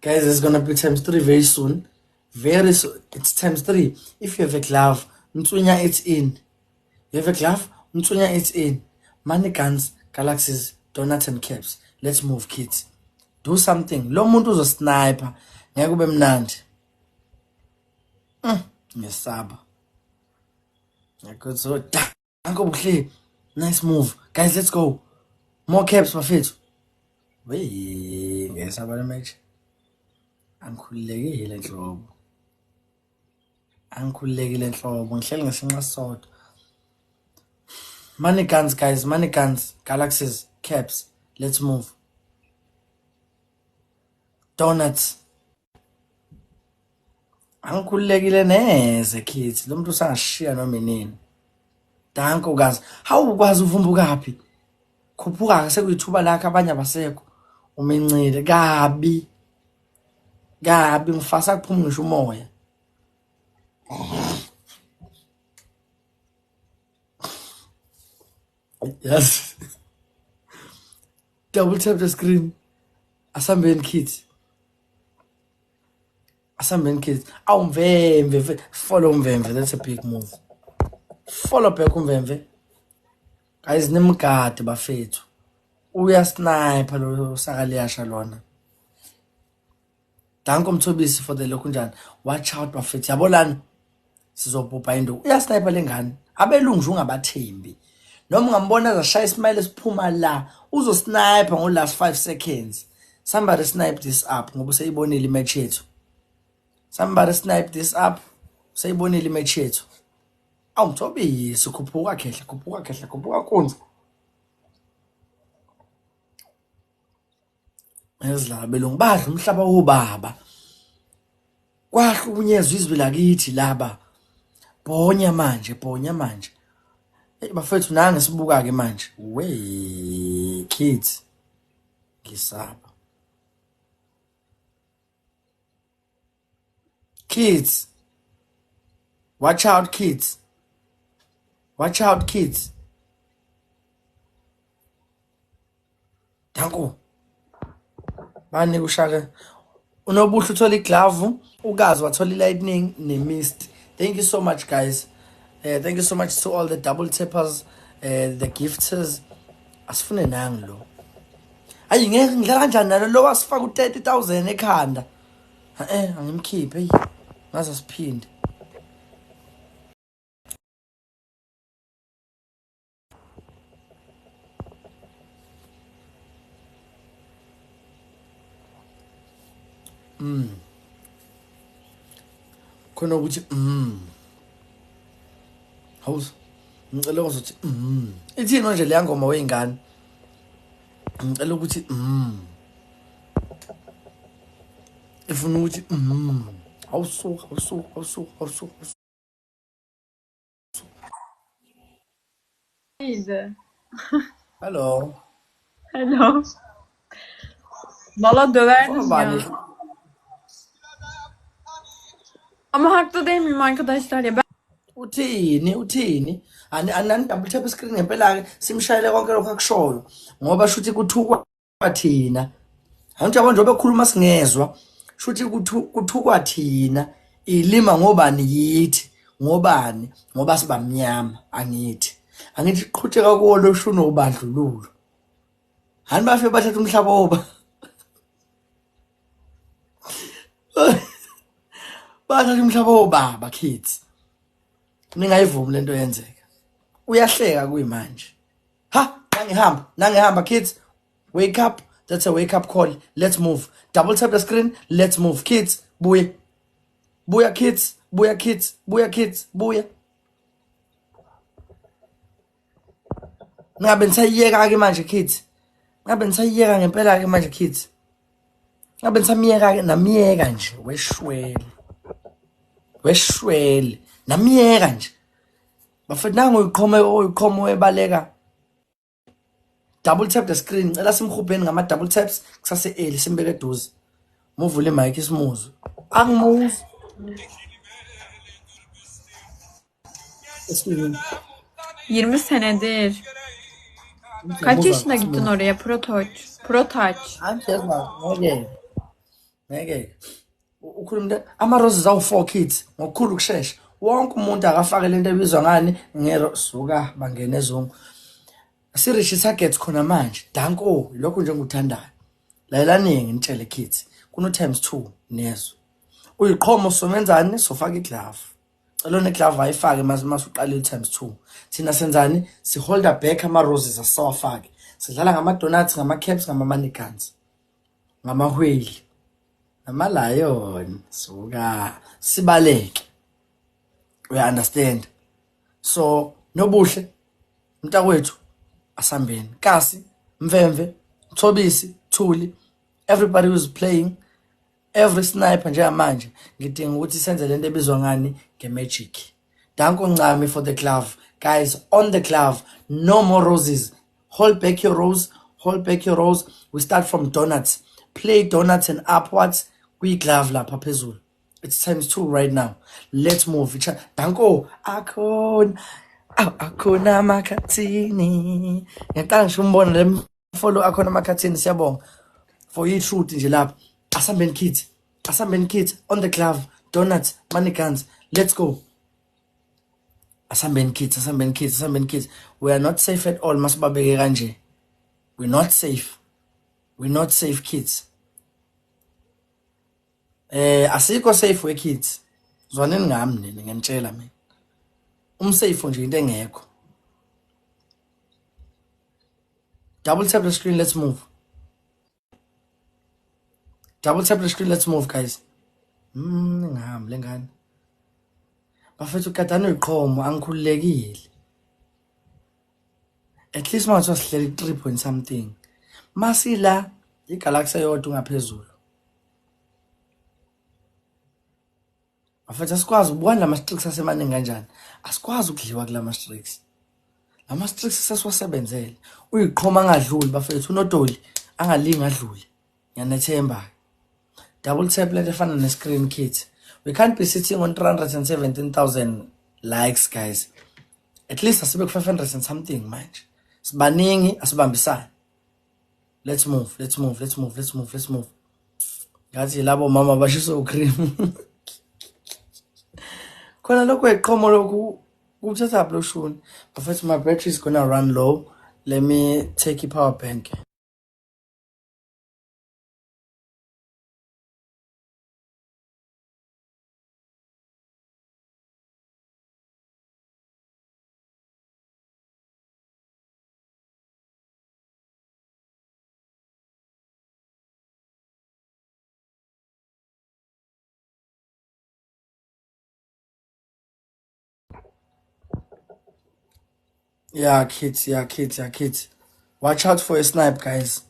Guys, it's gonna be ×3 very soon. It's ×3. If you have a glove, Mtsunya it's in. You have a glove, Mtsunya it's in. Money guns, galaxies, donuts and caps. Let's move kids. Do something. Lo muntu uzo sniper. Ngeke kube mnandi. Ngesaba. Good so. Uncle Buhle. Nice move. Guys, let's go. More caps bafethu. Wey, ngesaba le match. Angikhululekile nhlobo. Ngihleli ngesinqa sodwa. Money guns guys, money guns, galaxies, caps. Let's move. Donuts. Angikhululekile neze kids. Lo muntu usangashiya noma inini. Danko guys. How ukwazi uvumbuka kaphi? Khuphuka sekuyithuba lakhe abanye abasekho. Umencile kabi. Kabi ngifasa kuphuma ngisho umoya. Yes. Double tap the screen. Asambeni kids. Asambeni kids. Awu Mvemve. Follow Mvemve. That's a big move. Follow back uMvemve. Guys, nimgade bafethu. Uya sniper lo sakaliyasha lona. Danko Mthobisi for the lokunjani. Watch out bafethu. Yabolana. Sizobhubha induku. Uya sniper lengane. Abelungu nje ungabathembi. Noma ngambona azashaya ismile siphuma la. Uzo sniper ngo last 5 seconds. Somebody snipe this up ngoba useyibonile imatch yethu. Somebody snipe this up. Useyibonile imatch yethu. Awu Mthobisi khuphuka khehla konza. Ezila belungu badla umhlaba wobaba. Kwahlukunyezwa izwi lakithi laba. Bhonya manje. Bafethu nange sibuka ke manje. We kids. Ngisaba. Kids. Watch out kids. Watch out kids. Danko. Bani kushaka. Unobuhle uthola iglove, ugazi wathola lightning ne-mist. Thank you so much guys. Thank you so much to all the double tappers, the gifters. Asifune nangi lo. Ayi ngeke ngidlala kanjani nalo lo wasifaka u30,000 ekhanda. Angimkhiphe hey. Ngaze siphinde. Khona ukuthi Hawuze. Ngicela ukuthi ithini nje le ngoma weingane. Ngicela ukuthi ifuna ukuthi awusuka. İyiydi. Hello. Hello. Valla döverdin Bani. ya. Ama haklı değil miyim arkadaşlar ya? Uthini? Ani double tap screen ngempela ke simshayele konke lokho akushoyo. Ngoba shuthi kuthukwa thina. Angithi abantu bekhuluma singezwa. Shuthi kuthukwa thina. Ilima ngobani yithi. Ngobani? Ngoba sibamnyama angithi. Angithi qhutsheka kuwo shuno ubandlululo. Hani bafe bathatha umhlaba oba. Bathatha umhlaba obaba kids. Ningayivumi lento yenzeka. Uyahleka kuyimanje. Ha, nangihamba kids. Wake up. That's a wake up call. Let's move. Double tap the screen. Let's move kids. Buya kids. Ngabe nisayiyeka ke manje kids. Ngabe nisayiyeka ngempela ke manje kids. Ngabe nisamiyeka ke namiyeka nje weshwele. Namiyeka nje. Bafethu nangu uyiqhomo ebaleka. Double tap the screen. Cela simkhubheni ngama double taps kusase early simbeke eduze. Muvule mic isimuzwe. Angimuzwe. Esmini. 20 senedir. Kaç yaşında gittin oraya? Protaç. Angiyezwa ngeke. Ukhulumda ama-roses awu-4 kids ngokukhulu ukushesha. Wonke umuntu akafake lento ebizwa ngani suka bangene ezungu. Sirish target khona manje. Danko lokho nje ngikuthandayo. Layelaningi nitshele kids. Kuno times 2 nezo. Uyiqhomo somenzani sofaka iglove. Celona iglove ayifake masuqala times 2. Thina senzani siholder back ama-roses asawafake. Sidlala ngama-donuts, ngama-caps, ngama-mannequins. Ngamahweli. Namalayon. Suka sibaleke. We understand. So nobuhle mntakwethu asambeni kasi Mvemve Tobisi, Thuli, everybody who's playing, every sniper njengamanje ngidinga ukuthi senze lento ebizwa ngani nge-magic. Danko Ncami for the glove. Guys, on the glove, no more roses. Hold back your rose, hold back your rose. We start from donuts. Play donuts and upwards. We glove lapha phezulu. It's times 2 right now. Let's move. Danko, akhona makhathini. Ngiyaqala ngisho umbona le follow akhona makhathini siyabonga. For you truth nje lapha. Asambeni kids on the glove. Donuts, money guns. Let's go. Asambeni kids. We are not safe at all. Masibabeke kanje. We're not safe. We're not safe, kids. Asikho safe we kids. Zwaneni ngami nini ngiyanitshela mina. Safe nje into engekho. Double tap the screen, let's move. Double tap the screen, let's move, guys. Ngihamba lengane. Bafethu kadano iqhomo angikhululekile. At least manje wasihleli 3 point something. Masila igalaxy yodwa ngaphezulu. Bafethu asikwazi ukubona lama streaks asemaningi kanjani. Asikwazi ukudliwa kula ma streaks. Lama streaks sesiwasebenzele. Uyiqhoma angadluli bafethu unodoli angalingi adlule. Ngiyanethemba. Double tap lento efana ne-screen kit. We can't be sitting on 317,000 likes, guys. At least asibe 500 and something manje. Sibaningi asibambisana. Let's move. Ngathi labo mama bashiso cream. Khona lokho eqhomo lokhu uthatha upload shuni. But my battery is gonna run low. Let me take a power bank. Yeah, kids. Watch out for a snipe, guys.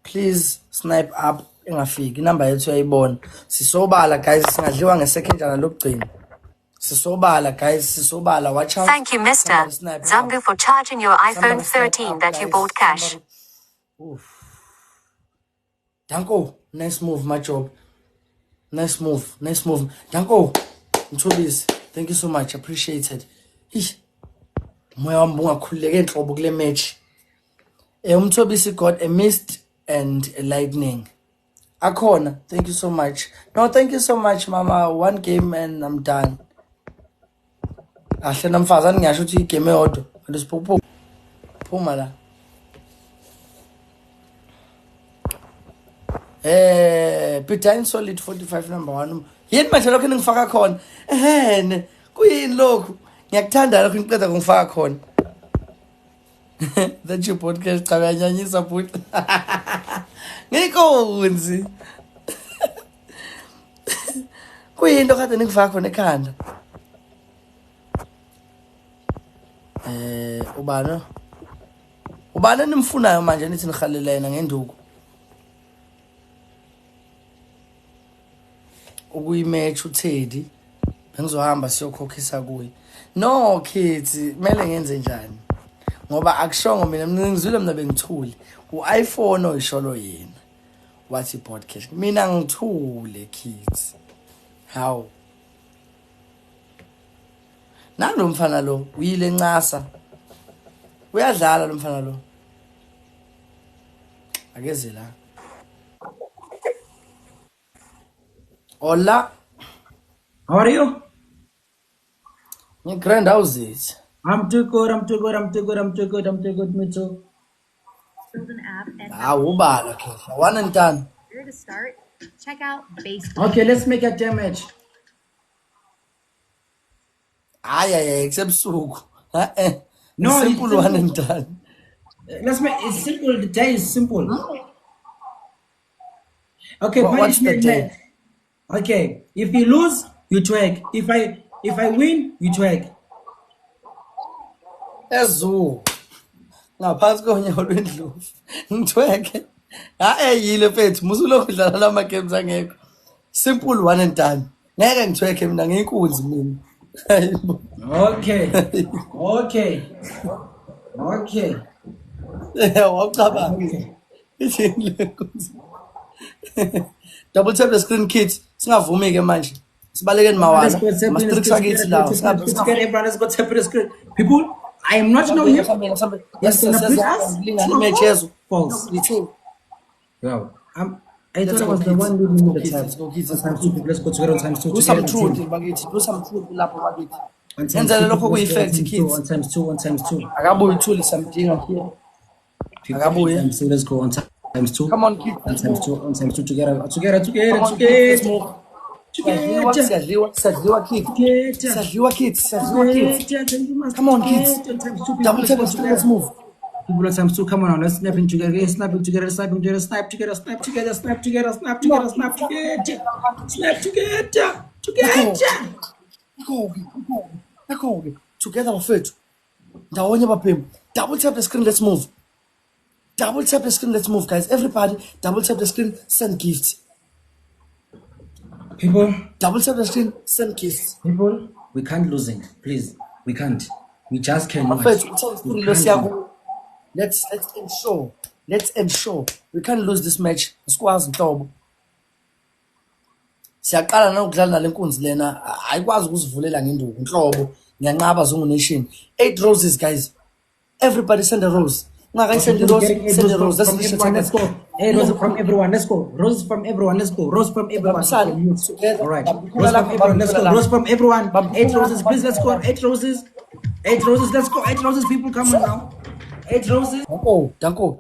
Please snipe up. Ingafiki inamba yethu yayibona. Sisobala, guys, singadliwa ngesecond jana lokugcina. Sisobala, guys, sisobala. Watch out. Thank you, Mr. Zangu, for charging your iPhone 13 that you bought cash. Danko, nice move, my job. Nice move. Danko, Ntobisi, thank you so much. Appreciated. Moya wami ungakhululeke enhlobo kule match. Umthobisi got a mist and a lightning. Akhona, thank you so much. No, thank you so much, mama. One game and I'm done. Ahle namfazana ngisho ukuthi igame eyodwa. Andisiphuphu. Phuma la. Peter solid 45 number 1. Yini manje lokho ningifaka khona? Kuyini lokho? Ngiyakuthanda lokho ngiqeda ngifaka khona. That your podcast cha uyanyanyisa futhi. Ngikonzi. Kuyinto kade ningifaka khona ekhanda. Ubani nimfunayo manje nithi ngihalelena ngenduku. Ukuyimatch uThedi bengizohamba siyokhokhisa kuye. No kids, mele ngenze njani? Ngoba akushongo mina ngizwile mina bengithule. U-iPhone oyisholo yena. Wathi podcast. Mina ngithule kids. How? Nalo mfana lo uyile ncasa. Uyadlala lo mfana lo. Akeze la. Hola. How are you? Grand, how's it? I'm too good, me too. Ubala, one and done. Here to start, check out base. Okay, let's make a damage. Except Suku. No, simple it's one and done. Let's make it simple. The day is simple. Okay, What's the day? match. Okay, if you lose, you twerk. If I win, you twerk. Ezu. Ngaphansi konyawo lwendlovu. Ngithweke. Yile mfethu musulokhu udlala lama games angekho. Simple one and done. Ngeke ngithweke mina ngiyinkunzi mina. Okay. Wacabanga. Double tap the screen kids. Singavumi ke manje. Sibalekeni mawana. Mastrix akithi la. Let's go tap the screen. People, I am not know him. Yes, False. Wow. I thought it was the one who knew the time. Let's go together on times 2. Do some truth, bakithi. Do some truth lapho bakithi. Yenzele lokho ku-effect kids. On times 2. Akabuye uthule something here. Akabuye. So let's go on times 2. Come on kids. On times 2 together. Siyadliwa kids. Come on kids. Double tap the screen, let's move. People at times 2, come on now, let's snap in together, snipe together. Together mfethu. Ndawonye baphem. Double tap the screen, let's move. Double tap the screen, let's move, guys. Everybody, double tap the screen, send gifts. People, double tap the screen, send gifts. People, we can't lose it, please. We can't. We just cannot. Let's ensure we can't lose this match. Sikwazi nhlobo. Siyaqala nokudlala nalenkunzi lena ayikwazi ukuzivulela ngenduku nhlobo. Ngiyanqaba Zungu Nation. 8 roses guys. Everybody send a rose. Send a rose. Let's go. 8 roses from everyone. Let's go. Roses from everyone. Let's go. Rose from everyone. All right. Rose from everyone. Let's go. Rose from everyone. 8 roses. Please let's go. 8 roses. 8 roses. Let's go. 8 roses. People come on now. 8 roses. Danko.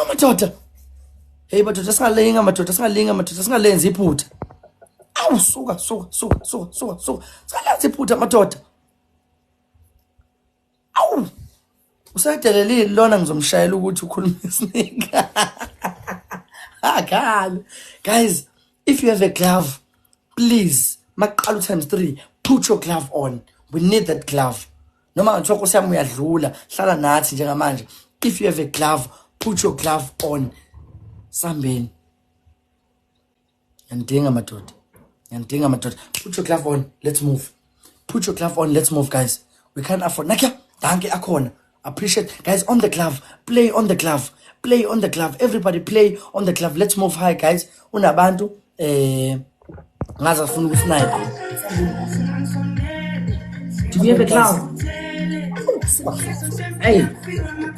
Amadoda. Hey madoda singalenzi iphutha. Awu suka. Singalenzi iphutha madoda. Awu. Usadelelile lona ngizomshayela ukuthi ukhuluma isiningi. Guys, if you have a glove, please, maqala times 3, put your glove on. We need that glove. Noma ngithoko siyami uyadlula, hlala nathi njengamanje. If you have a glove, put your glove on. Sambeni. Yandinga madoda. Put your glove on. Let's move. Put your glove on. Let's move, guys. We can't afford. Nakia, danke akhona. Appreciate, guys, on the glove. Play on the glove. Everybody play on the glove. Let's move high, guys. Unabantu ngaza funa ukusnipe. Do we have a glove? Hey,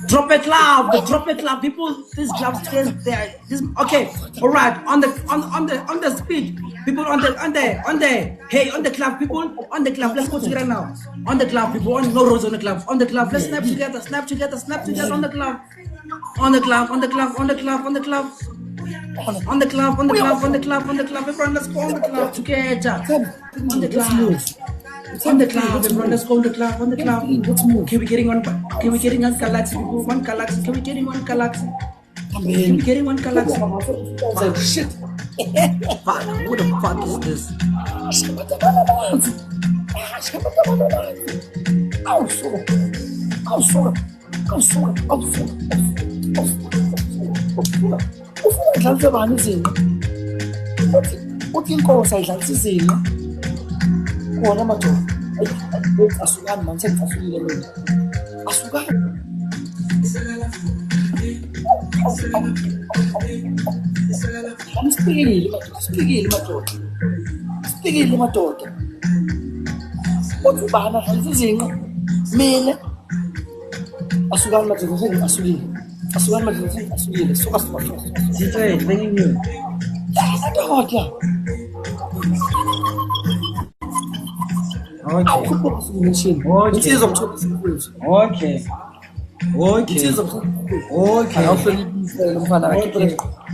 drop a glove, people. This glove stays there. Okay, all right. On the speed, people. On the hey, on the glove, people. On the glove. Let's go together now. On the glove, people. No rose on the glove. On the glove. Let's snap together. On the glove. On the glove. Everyone, let's go on the glove together. On the glove. On the cloud, everyone, let's go on the cloud. Can we getting one galaxy? One galaxy. Can we getting one galaxy? Shit. Fuck, what the fuck is this? Kona madoda. Asukani man, sengifasukile lo. Asukani. Sipikile madoda. Uthi bana ngizinqa. Mina. Asukani madoda, sengifasukile. Suka. DJ, bringing you. Madoda.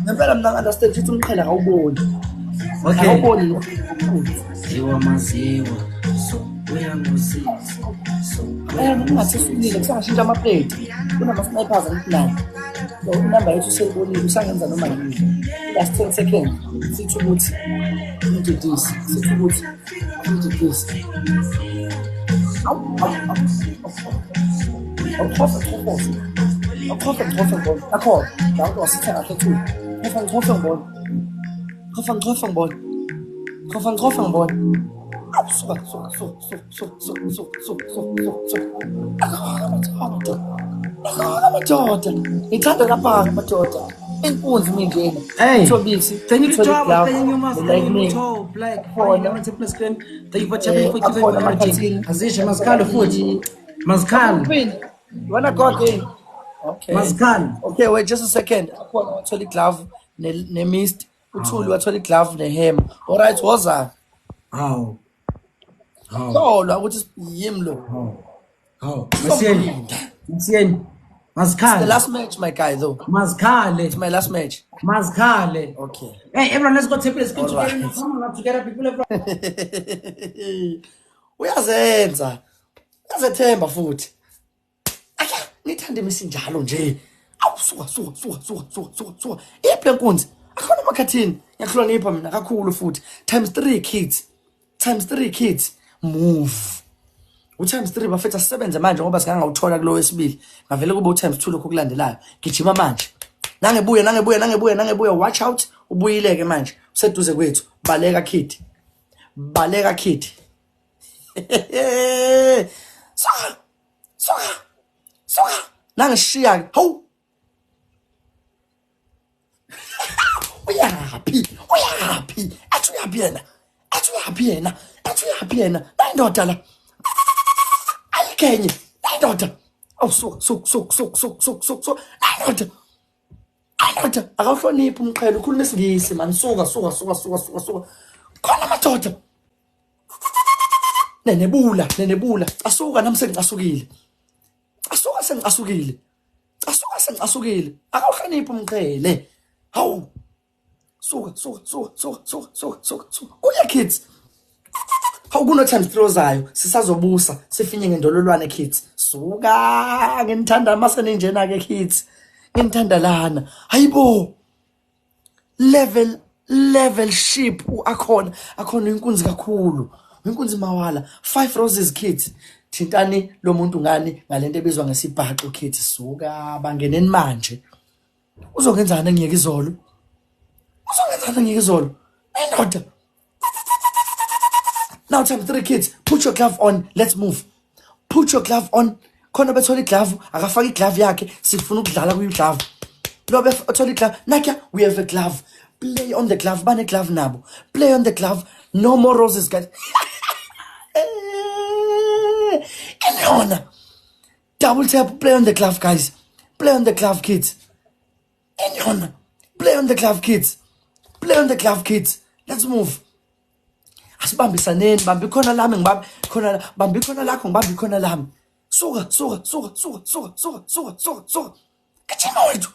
Ngempela mina understand ukuthi umqhele akawuboni. Akawuboni. Ziwa maziwa. So uyanguzisa. Ungathesukile kusashintsha amaplate. Kunama-snipers angikulani. Inamba yethu selibonile usangenza noma yini. Last 10 seconds. Sithi ukuthi introduce. Au. Coffee, I call. That was a too. Coffee, boy. Madoda ngithanda lapha madoda inkunzi mindeni Hey, Thobisi thank you to Thobisi Java, thank you Love, Master, like thank me you to Black, Khona. thank you screen, thank you for chatting, for keeping Akhona everything. Makhathini. Azisha Maskal futhi. Maskal, You wanna go again? Okay. Maskal. Okay, wait just a second. Akhona wathola glove ne mist. Uthuli wathola glove ne hem. All right, woza. How? Tholwa ukuthi yimi lo. How? Masieni. It's the Maskal. last match, my guy, though. It's Maskale. my last match. Maskale. Okay. Hey, everyone, let's go take this. Get All together. right. Come on, together, people. Everyone. Uyazenza. Uyazethemba futhi. Ake, ngithanda imisinjalo nje. Awu suka. Iphi lenkunzi? Akhona emakhathini. Ngiyahlonipha mina kakhulu futhi. ×3 kids. Move. U×3 bafetha sebenze manje ngoba sikangawuthola kulo wesibili. Ngavele kube u×2 lokho kulandelayo. Gijima manje. Nangebuya. Watch out. Ubuyileke manje. Useduze kwethu. Baleka kid. Soka. Nangishiya. Hawu. Uyaphi? Athi uyaphi yena? Nayindoda la. Ayikenye. Nayindoda. Awu suka. Nayindoda. Akawuhloniphi umqhele ukhuluma isingisi man. Suka. Khona madoda. Nenebula. Asuka nami sengicasukile. Sengicasukile. Akawuhloniphi umqhele. Hawu. Suka. Uya kids. Hawu kuno ×3 zayo. Sisazobusa. Sifinye ngendololwane kids. Suka. Ngithanda masene njena ke kids. Ngithanda lana. Hayibo. Level ship akhona inkunzi kakhulu. Inkunzi mawala. 5 roses kids. Thintani lo muntu ngani ngalento ebizwa ngesibhaxo kids. Suka bangeneni manje. Uzongenzana ngiyeke izolo. Endoda. Now ×3 kids, put your glove on. Let's move. Put your glove on. Khona bethola iglove, akafaka iglove yakhe, sifuna ukudlala kuyiglove. Lobe othola iglove, nakya we have a glove. Play on the glove, bane glove nabo. Play on the glove. No more roses, guys. Enyona. Double tap, play on the glove, guys. Play on the glove, kids. Enyona. Play on the glove, kids. Let's move. Asibambisaneni, bambi khona lami ngibambi khona bambi khona lakho ngibambi khona lami. Suka. Kachima wethu.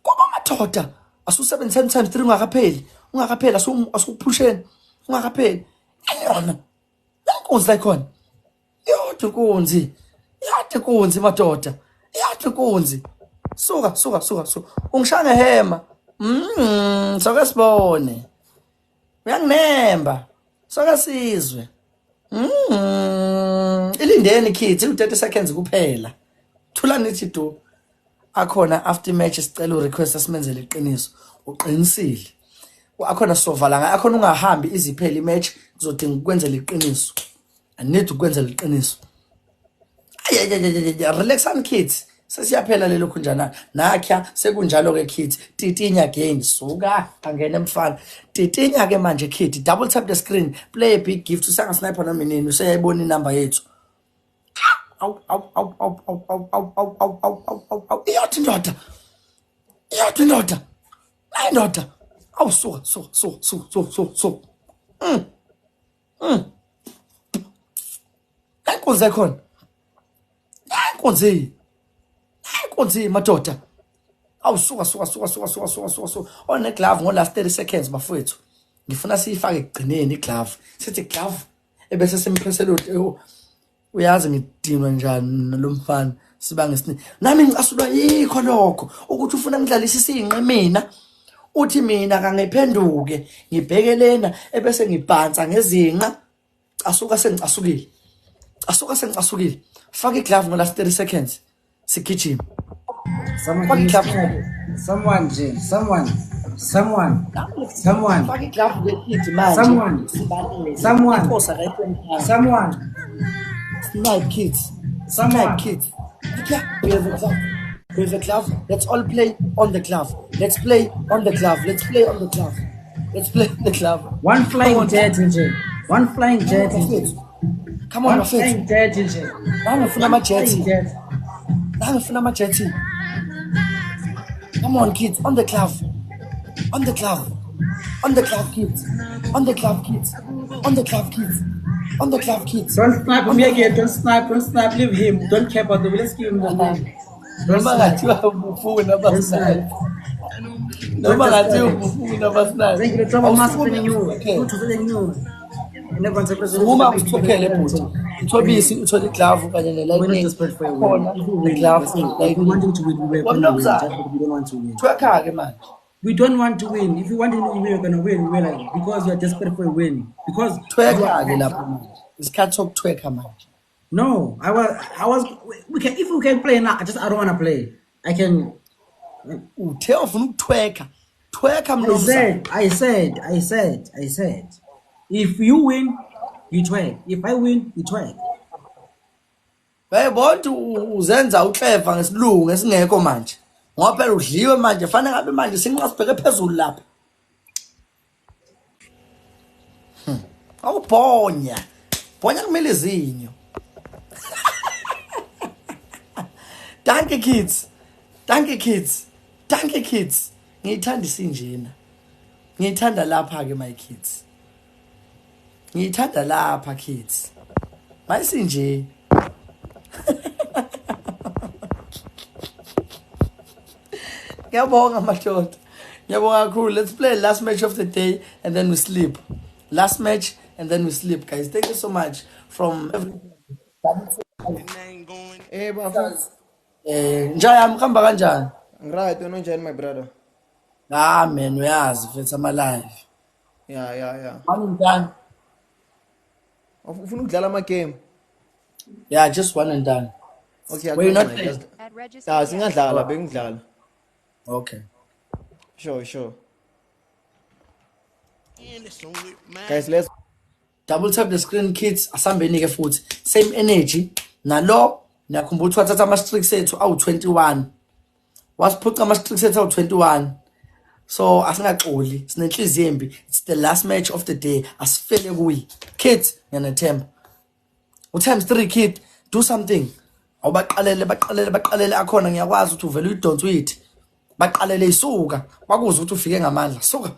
Kwaba madoda. Asusebenza 10×3 ungakapheli asukuphusheni. Ungakapheli. Enyona. Inkunzi la khona. Yodwa inkunzi madoda. Suka. Ungishaya ngehema. Soke sibone. Uyanginemba. Soke sizwe. Ilindeni kids, 30 seconds kuphela. Thula nithi do. Akhona after match sicela urequest asimenzele iqiniso. Uqinisile. Akhona sovala akhona ungahambi iziphela imatch kuzodinga ukwenzela iqiniso. I need ukwenzela iqiniso. Relax on kids. Sesiyaphela lelo khunjana. Nakya sekunjalo ke kids. Titinya again. Suka angene mfana. Titinya ke manje kids. Double tap the screen. Play a big gift. Usanga sniper nami nini useyayibona inamba yethu. Au. Iyathi ndoda. Hayi ndoda. Awu suka. Inkunzi ekhona. Inkunzi madoda. Awu suka. One glove ngo last 30 seconds bafowethu. Ngifuna siyifake egcineni iglove. Sithi glove ebese simpressela uyazi ngidinwa njani lo mfana sibange isini. Nami ngicasulwa yikho lokho ukuthi ufuna ngidlalisa isinqe mina. Uthi mina kangiphenduke ngibheke lena ebese ngibhansa ngezinqa. Asuka sengicasukile. Fake glove for last 30 seconds. Sikijima. Someone, Fake glove. someone, Jane, someone. Someone. Fake glove kids man. Someone. Snipe kids. Snipe kids. Yeah, we have a glove. We have a glove. Let's all play on the glove. Let's play on the glove. Let's play on the glove. Let's play on the glove. One flying jet, Jane. One flying jet, Jane. Come on, One flying jet, Jane. Nangifuna ama-jetty. Come on, kids, on the glove. On the glove. On the glove, kids. On the glove, kids. On the glove, kids. On the glove, kids. Don't snipe me again. Don't snipe. Leave him. Don't care about the will. Let's give him the ball. Noma ngathiwa ubufuna basinayo. Noma ngathiwa ubufuna basinayo. Thank you. Trouble master thing you. Never uma usithokhele bhuti uthobisi uthole iglove kanye ne-lightning khona iglove we wanting to win, we don't want to win. Twekha-ke manje. We don't want to win. If you want to win, we're gonna win. We're like, because you're desperate for a win. Because Twekha-ke lapho manje. Isikhathi sokutwekha manje. No, I was. We can, if we can play now. I don't want to play. I can. Uthe ufuna ukutwekha. Twekha mnumzane. I said. If you win, you twerk. If I win, you twerk. Bayibona uzenza uclever ngesilungu esingekho manje. Ngoba phela udliwe manje fanele ngabe manje sinqa sibheke phezulu lapha. Awubhonya. Bhonya kumele izinyo. Danke kids. Ngiyithanda isinjena. Ngiyithanda lapha ke my kids. Ngiyithanda lapha kids. Mayisinje. Ngiyabonga madoda. Ngiyabonga kakhulu. Let's play last match of the day and then we sleep. Last match and then we sleep, guys. Thank you so much from everyone. Hey, bafana. Njaya mkhamba kanjani? Right, unonjani my brother? Ah man, uyazi mfethu ama live. Yeah. Mani done. Ufuna ukudlala ama game? Yeah, just one and done. Okay, Were you not playing? Singadlala, bengidlala. Okay. Sure. Guys, let's Double tap the screen kids asambeni ke futhi. Same energy. Nalo niyakhumbula ukuthi wathatha ama streaks ethu awu 21. Wasiphuca ama streaks ethu awu 21. So asingaxoli, sinenhliziyo embi. It's the last match of the day. Asifele kuyi. Kids, ngiyathemba. Times 3 kid, do something. Awubaqalele akhona ngiyakwazi ukuthi uvele uyidonse uyithi. Baqalele isuka. Bakuzwe ukuthi ufike ngamandla. Suka.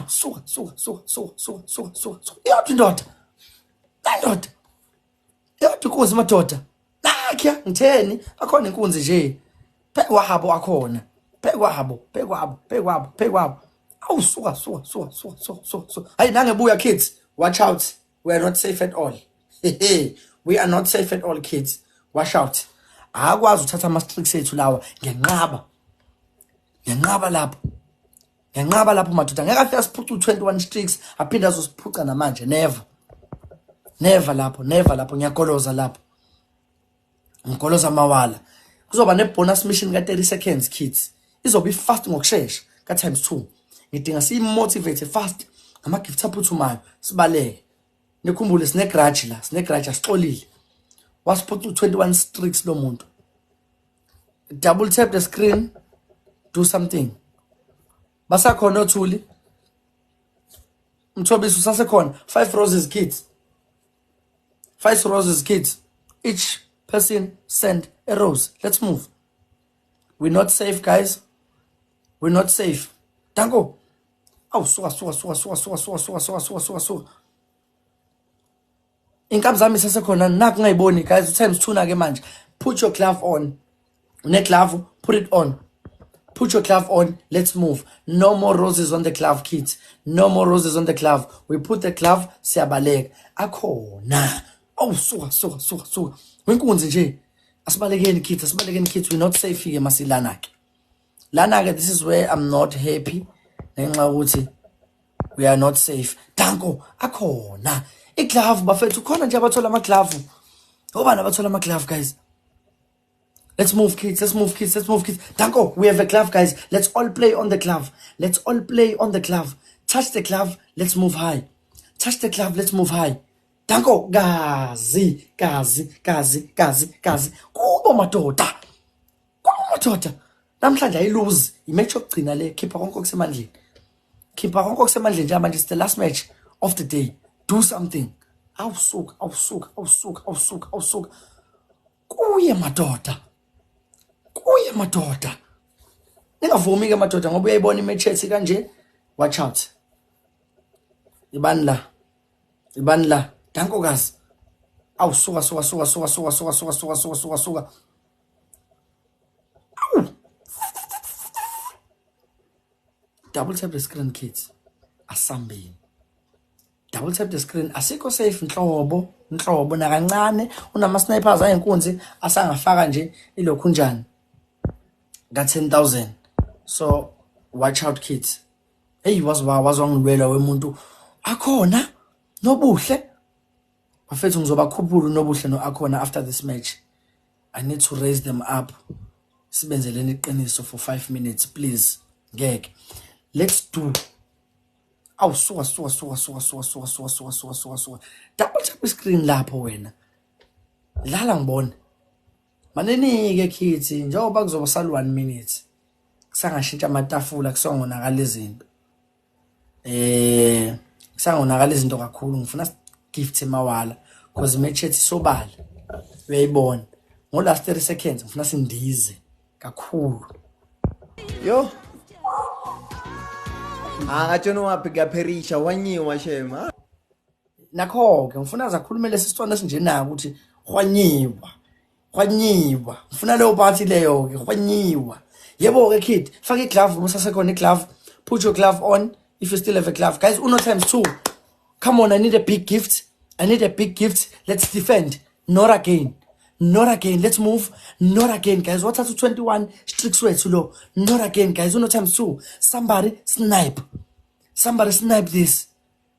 Suka. Yathi ndoda. Ndoda. Yathi inkunzi madoda. Nakya ngitheni akhona inkunzi nje. Phekwabo akhona. Phekwabo. Awu suka. Hayi nangebuya kids. Watch out. We are not safe at all. We are not safe at all kids. Watch out. Akwazi uthatha ama streaks ethu lawa ngenqaba lapho. Ngenqaba lapho madoda. Ngeke afike siphuca 21 streaks aphinda azosiphuca namanje. Never lapho ngiyagoloza lapho. Ngigoloza amawala. Kuzoba ne bonus mission ka 30 seconds kids. Izobe fast ngokusheshsha ka times 2. Ngidinga si motivate fast. Ama gift aphuthumayo sibaleke. Nikhumbule sine grudge asixolile. Wasiphuca 21 streaks lo muntu. Double tap the screen. Do something. Basakhona othuli. Mthobisi usasekhona. 5 roses kids. Each person send a rose. Let's move. We're not safe, guys. We're not safe. Dango. Awu suka. Inkabi zami sasekhona naku ngayiboni guys. Times 2 na ke manje. Put your glove on. Glove, put it on. Put your glove on. Let's move. No more roses on the glove, kids. No more roses on the glove. We put the glove. Siyabaleka. Akhona. Awu suka. Wenkunzi nje. Asibalekeni kids. We're not safe here masilana ke. Lana ke, this is where I'm not happy. Ngenxa ukuthi we are not safe. Danko akhona. Iglove bafethu khona nje abathola amaglove. Obani abathola amaglove guys? Let's move kids, let's move kids, let's move kids. Danko, we have a glove guys. Let's all play on the glove. Let's all play on the glove. Touch the glove, let's move high. Touch the glove, let's move high. Danko, gazi. Kubo madoda. Namhlanje ayilose. Imatch yokugcina le khipha konke okusemandleni. Khipha konke okusemandleni nje manje it's the last match of the day. Do something. Awusuka. Kuye madoda. Ningavumi ke madoda ngoba uyayibona imatch ethi kanje. Watch out. Ibani la. Danko guys. Awusuka. Double tap the screen kids. Asambeni. Double tap the screen. Asikho safe nhlobo nakancane unama snipers ayinkunzi asangafaka nje ilokhu njani. Got 10,000. So watch out kids. Hey wazwangilwela wemuntu akhona nobuhle. Bafethu ngizoba khuphula nobuhle no akhona after this match. I need to raise them up. Sibenzeleni iqiniso for 5 minutes please. Ngeke. Let's do. Suka. Double tap screen lapho wena. Lala ngibona. Maneni ke kids njengoba kuzoba sal 1 minute. Kusangashintsha amatafula kusongonakala izinto. Kusangonakala izinto kakhulu ngifuna gift emawala because match ethi sobala. Uyayibona. Ngo last 30 seconds ngifuna sindize kakhulu. Yo. Angatsho nowaphika Perisha wanyiwa shema. Nakho ke ngifuna zakhulume lesisitwana esinjena ukuthi khwanyiwa. Ngifuna leyo party leyo ke khwanyiwa. Yebo ke kid, faka iglove musasekhona iglove. Put your glove on if you still have a glove. Guys, uno times 2. Come on, I need a big gift. Let's defend. Not again. Let's move. Not again, guys. What's up to 21? Strict sweat too low. Not again, guys. Uno times 2. Somebody snipe this.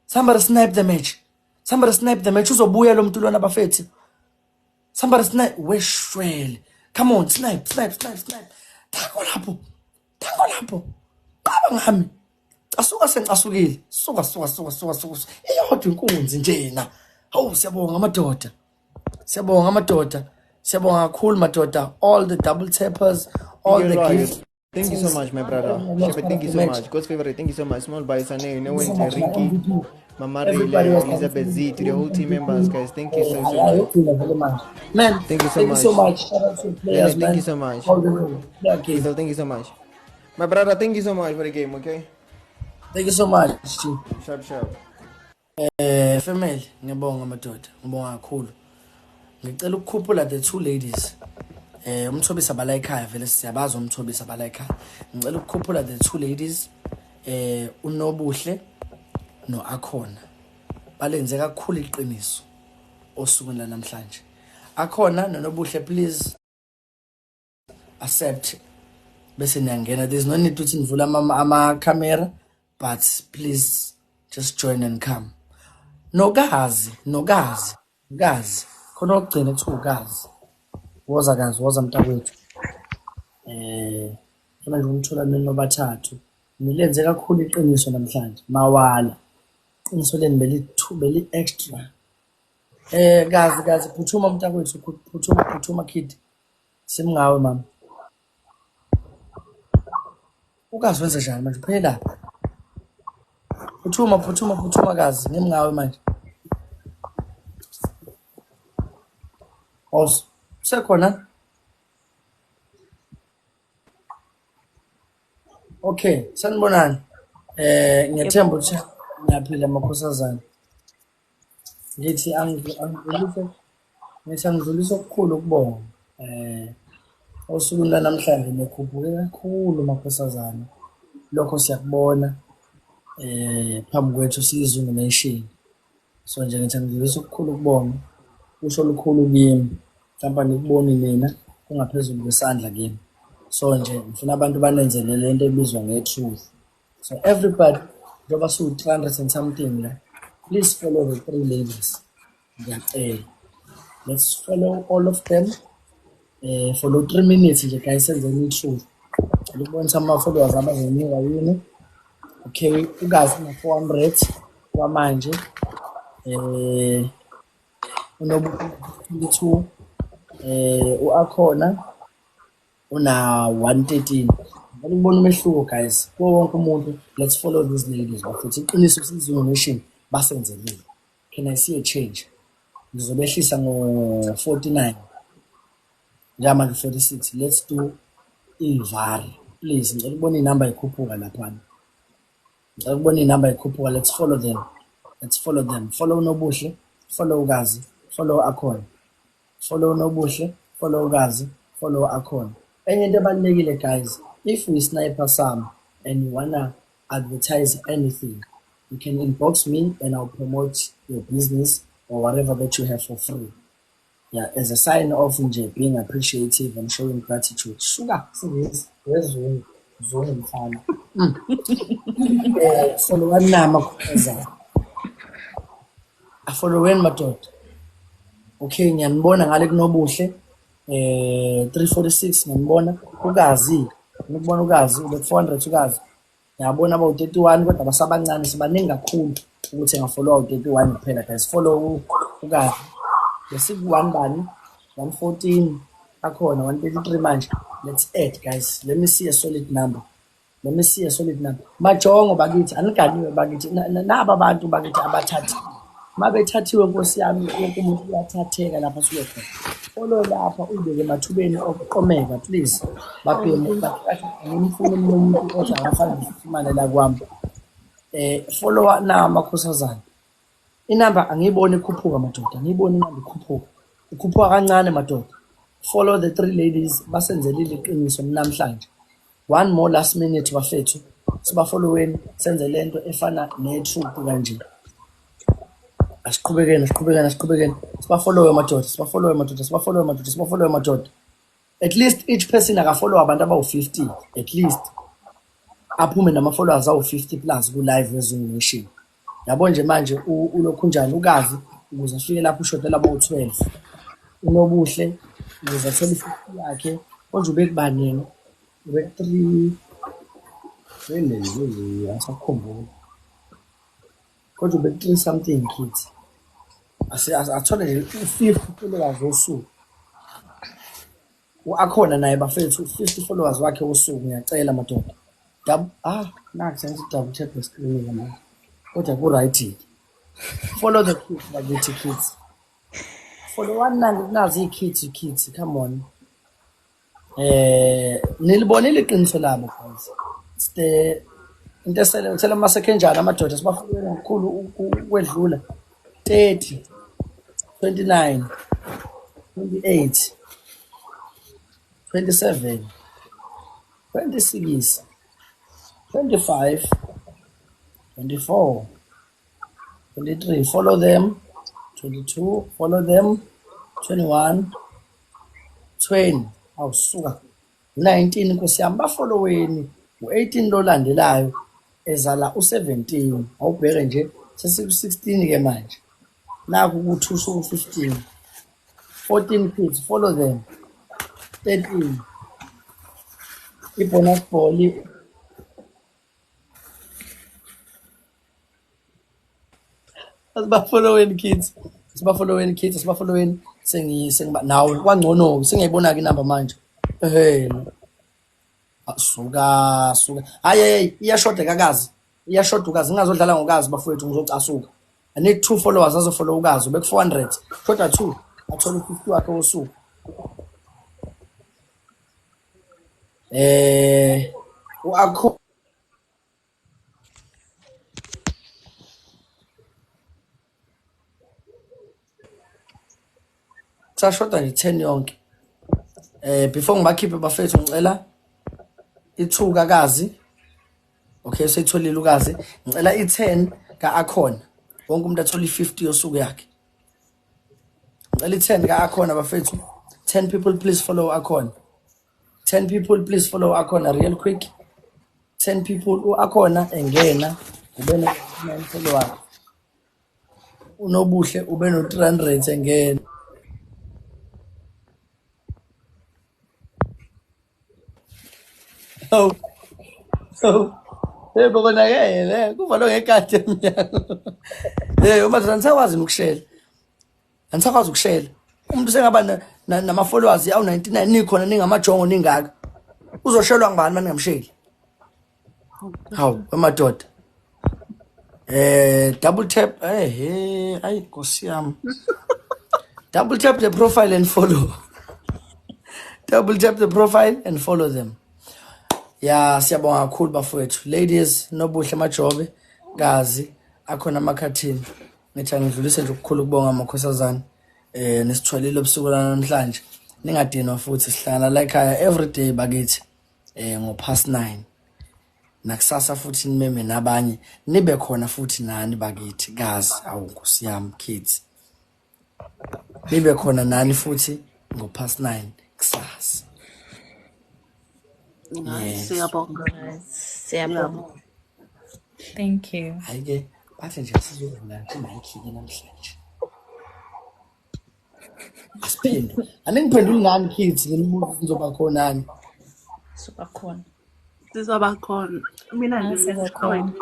Somebody snipe the match. Uzobuya lo muntu lona bafethi. Somebody snipe. Weshwele. Come on, snipe. Tako lapho. Baba ngami. Asuka sengicasukile. Suka. Eyodwa inkunzi njena. Hawu siyabonga madoda. Siyabonga kakhulu madoda. All the double tappers, all the gifts. Thank you so much, my brother. Shepherd, thank you so much. God's favorite, thank you so much. Small by Sane, Ricky, Mama Rila, Elizabeth Z, to the whole team members, guys. Thank you so much. Man, thank you so much. Shout out to players, thank you so much. Thank you so much. My brother, thank you so much for the game, okay? Thank you so much. Sharp. Family, ngiyabonga madoda. Ngibonga kakhulu. Ngicela ukukhuphula the two ladies. Umthobisa abala ekhaya vele siyabaza umthobisa abala ekhaya. Ngicela ukukhuphula the two ladies uNobuhle no Akhona. Balenze kakhulu iqiniso osukwini la namhlanje. Akhona noNobuhle please accept bese niyangena. There's no need to nivula ama camera but please just join and come. Nogazi. Khona ukugcina ethi ugazi. Woza mntakwethu. Khona nje umthola mina nobathathu. Nilenze kakhulu iqiniso namhlanje. Mawala. Iqiniso leni beli extra. Gazi phuthuma mntakwethu, phuthuma kid. Simngawe mama. Ugazi wenza njani manje? Phela. Phuthuma gazi. Ngimngawe manje. Sekhona. Okay, sanibonani. Ngiyethemba ukuthi ngiyaphila makhosazana. Ngithi angidlulisa okukhulu ukubonga. Osukwini namhlanje nekhuphuke kakhulu makhosazana. Lokho siyakubona phambi kwethu sizwe nation. So nje ngithi angidlulisa okukhulu ukubonga. Usho lukhulu kimi. Mhlawumbe nikuboni mina kungaphezulu kwesandla kimi. So nje ngifuna abantu banenzele lento ebizwa ngetruth. So everybody njoba su 300 and something la Please follow the 3 ladies. Let's follow all of them. Follow 3 minutes nje guys senze i-truth. Ukubonisa ama-followers abazonika yini. Okay, ugazi una-400 kwamanje. Unobu-22. U-Akhona una 113. Ngicela ukubona umehluko guys. Kuwo wonke umuntu, let's follow these ladies. Bafuthi iqiniso sizonation basenzelile. Can I see a change? Ngizobehlisa ngo-49. Njama 46. Let's do ivari. Please, ngicela ukubona inamba ikhuphuka laphana. Ngicela ukubona inamba ikhuphuka. Let's follow them. Let's follow them. Follow Nobuhle, follow Ugazi, follow Akhona. Follow Nobuhle, follow Ugazi, follow Akhona. Enye into ebalulekile guys, if we sniper some and you wanna advertise anything, you can inbox me and I'll promote your business or whatever that you have for free. Yeah, as a sign of being appreciative and showing gratitude. Sugar, where's Zone mfana? Follow one nama kuza. Follow when madoda. Okay, ngiyanibona ngale kunobuhle. 346 ngiyanibona. Ugazi, ngikubona Ugazi ube 400 Ugazi. Ngiyabona aba 31 kodwa basabancane sibaningi kakhulu ukuthi ngafollow 31 kuphela guys. Follow Ugazi. Besiku-1 bani 114 Akhona 133 manje. Let's add guys. Let me see a solid number. Majongo bakithi aniganiwe bakithi naba abantu bakithi abathatha. Mabethathiwe Nkosi yami wonke umuntu uyathatheka lapha suke khona. Follow lapha ubeke emathubeni okuqomeka please. Babhemu bathi ngimfuna umuntu othi angafana nifumane la kwami. Follow na amakhosazana. Inamba angiyiboni ikhuphuka madoda. Ngiyiboni inamba ikhuphuka. Ikhuphuka kancane madoda. Follow the 3 ladies basenzelile iqiniso namhlanje. One more last minute bafethu. Sibafolloweni senze lento efana ne-truth kanje. Asiqhubekeni. Sibafollowe madoda. At least each person akafollow abantu abawu-50 at least. Aphume nama-followers awu-50 plus ku-live resolution. Yabo nje manje ulokhu njani Ugazi ukuze afike lapho ushotela aba-12. Unobuhle ukuze athole i-50 yakhe. Konje ubeke bani yena? Ubeke 3 asakhumbula. Konje ubeke 3 something kids. Athole nje u-50 followers wosuku. Akhona naye bafethu 50 followers wakhe wosuku ngiyacela madoda. Naku senze double check the screen manje. Kodwa ku-right. Follow the kids bakithi kids. Follow one nazi kids come on. Nilibonile iqiniso labo guys. It's the into esela masekenjana amadoda sibafolowela kakhulu ukwedlula 30 29 28 27 26 25 24 23 follow them 22 follow them 21 20 awusuka 19 Nkosi yami bafolloweni u-18 lolandelayo ezala u-17 awubheke nje sesiku-16 ke manje naku ku-2 suku-15 14 kids follow them 13 i-bonus ball asibafolloweni kids nawe kwangcono sengiyayibona-ke inamba manje suka hayi iyashoda kakazi iyashoda Ugazi ngingazodlala ngokazi bafowethu ngizocasuka. I need 2 followers azofollow Ugazi ubeke 400 shoda 2 athole 50 wakhe wosuku. Uakho sashoda nje 10 yonke. Before ngibakhiphe bafethu ngicela i2 kakazi. Okay, seyitholile Ugazi. Ngicela i10 ka-Akhona. Wonke umuntu athola i50 yosuku yakhe. Ngicela i10 ka-Akhona bafethu. 10 people please follow Akhona. 10 people please follow Akhona real quick. 10 people u-Akhona engena ubene 9 followers. unobuhle ube no 300 engene. Oh. Bonakele kuvalwe ngekade emnyango. Uma anisakwazi ukushela. Anisakwazi ukushela. Umuntu sengaba nama followers awu 99 nikhona ningamajongo ningaka. Uzoshelwa ngubani manje ngamsheli? Hawu amadoda. Double tap ayi Nkosi yami. Double tap the profile and follow. Double tap the profile and follow them. Ya siyabonga kakhulu bafowethu. Ladies nobuhle majobe gazi akhona amakhathini. Ngithi ngidlulise nje ukukhulu ukubonga amakhosazana nesithwalile obusuku namhlanje. Ningadinwa futhi sihlala la ekhaya every day bakithi ngo past 9. Nakusasa futhi nimeme nabanye nibe khona futhi nani bakithi gazi awu Nkosi yami kids. Nibe khona nani futhi ngo past 9 kusasa. Siyabonga. Thank you. Hayike bathi nje sizokwenza nje Nike namhlanje. Asiphinde. Aningiphenduli ngani kids nginibuza ngizoba khonani. Subakhona. Sizoba khona. Mina ngizokhona.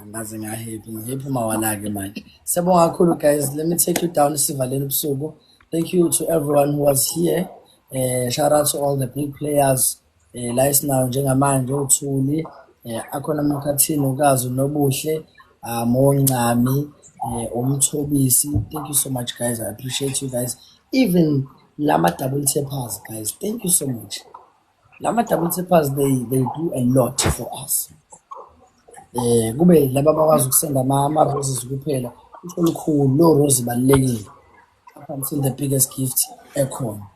Ngaze ngahappy ngiphi mawala ke manje. Siyabonga kakhulu guys. Let me take you down sivaleni ubusuku. Thank you to everyone who was here. Shout out to all the big players. Lies now njengamanje uThuli, akhona amakhathini ukazi nobuhle, Moncami, Umthobisi. Thank you so much guys. I appreciate you guys. Even Lama double tappers guys. Thank you so much. Lama double tappers they do a lot for us. Kube laba bakwazi ukusenda ama roses kuphela. Ukhulu lo rose balekile. Up until the biggest gift ekhona.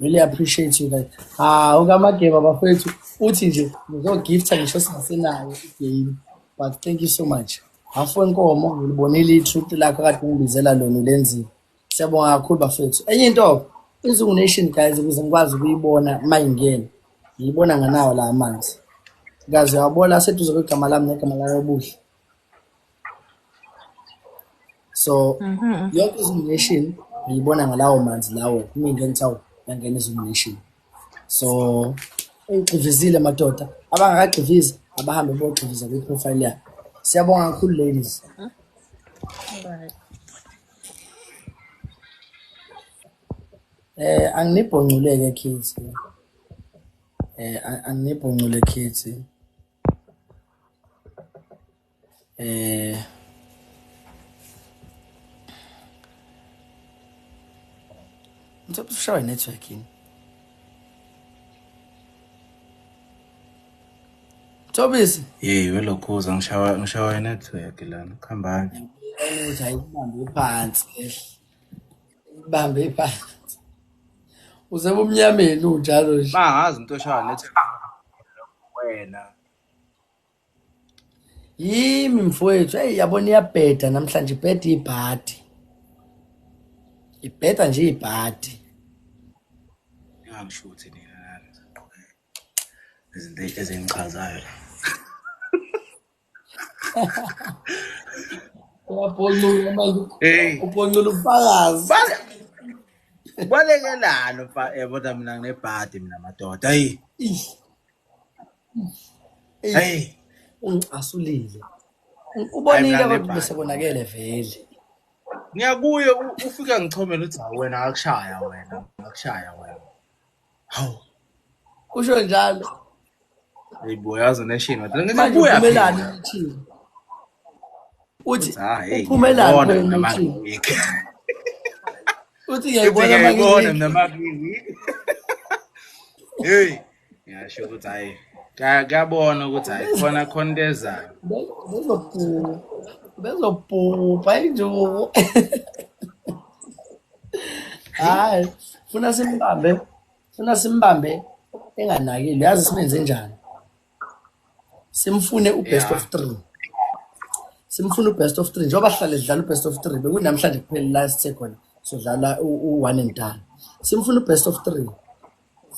Really appreciate you guys. Ukamageba bafethu uthi nje ngizogifta ngisho singasenayo igame. But thank you so much. Afwe inkomo ngilibonile itruth lakho kade ngibizela lona lenzini. Siyabonga kakhulu bafethu. Enye into iZungu Nation guys ukuze ngikwazi ukuyibona mayingena. Ngiyibona nganawo la amanzi. Guys uyabona seduze kwegama lami negama la obuhle. So yonke iZungu Nation ngiyibona ngalawo manzi lawo kimi ngenthawu yangena iZungu Nation. So ugqivizile madoda abangakagqiviza abahambe bogqiviza kwi profile yakhe. Siyabonga kakhulu ladies. Anginibhonquleke kids. Anginibhonqule kids. Mthombo ushawa networking. Thobisi. Welokhuza ngishawa network lana. Khambani. Ukuthi ayibambe phansi. Ibambe phansi. Uzebe umnyameni unjalo nje. Bangazi into eshawa network wena. Yimi mfowethu, yabona iyabheda namhlanje ibheda ibhadi. Ibheda nje ibhadi. Ngisho ukuthi nina nani izinto ezingichazayo. Uyabonqula manje. Ubonqula ufakazi. Balekelana kodwa mina nginebhadi mina madoda. Hey. Ungicasulile. Ubonile abantu bese bonakele vele. Ngiyakuye ufika ngichomela uthi wena akushaya wena. Akushaya wena. Hawu. Usho njalo. Hayibo yazo nation wathi ngikubuya uphumelani eThekwini. Uthi uphumelani eThekwini. Uthi ngiyabona manje namagini. Hey. Ngiyasho ukuthi hayi ngiyabona ukuthi hayi khona kondezayo. Bezophupa injubo. Hayi, funa simbambe enganakile. Yazi simenze njani? Simfune ubest of 3. Simfune ubest of 3 njengoba sihlale sidlala ubest of 3 bekunamhlanje kuphela la sithe khona sodlala u1 and done. Simfune ubest of 3.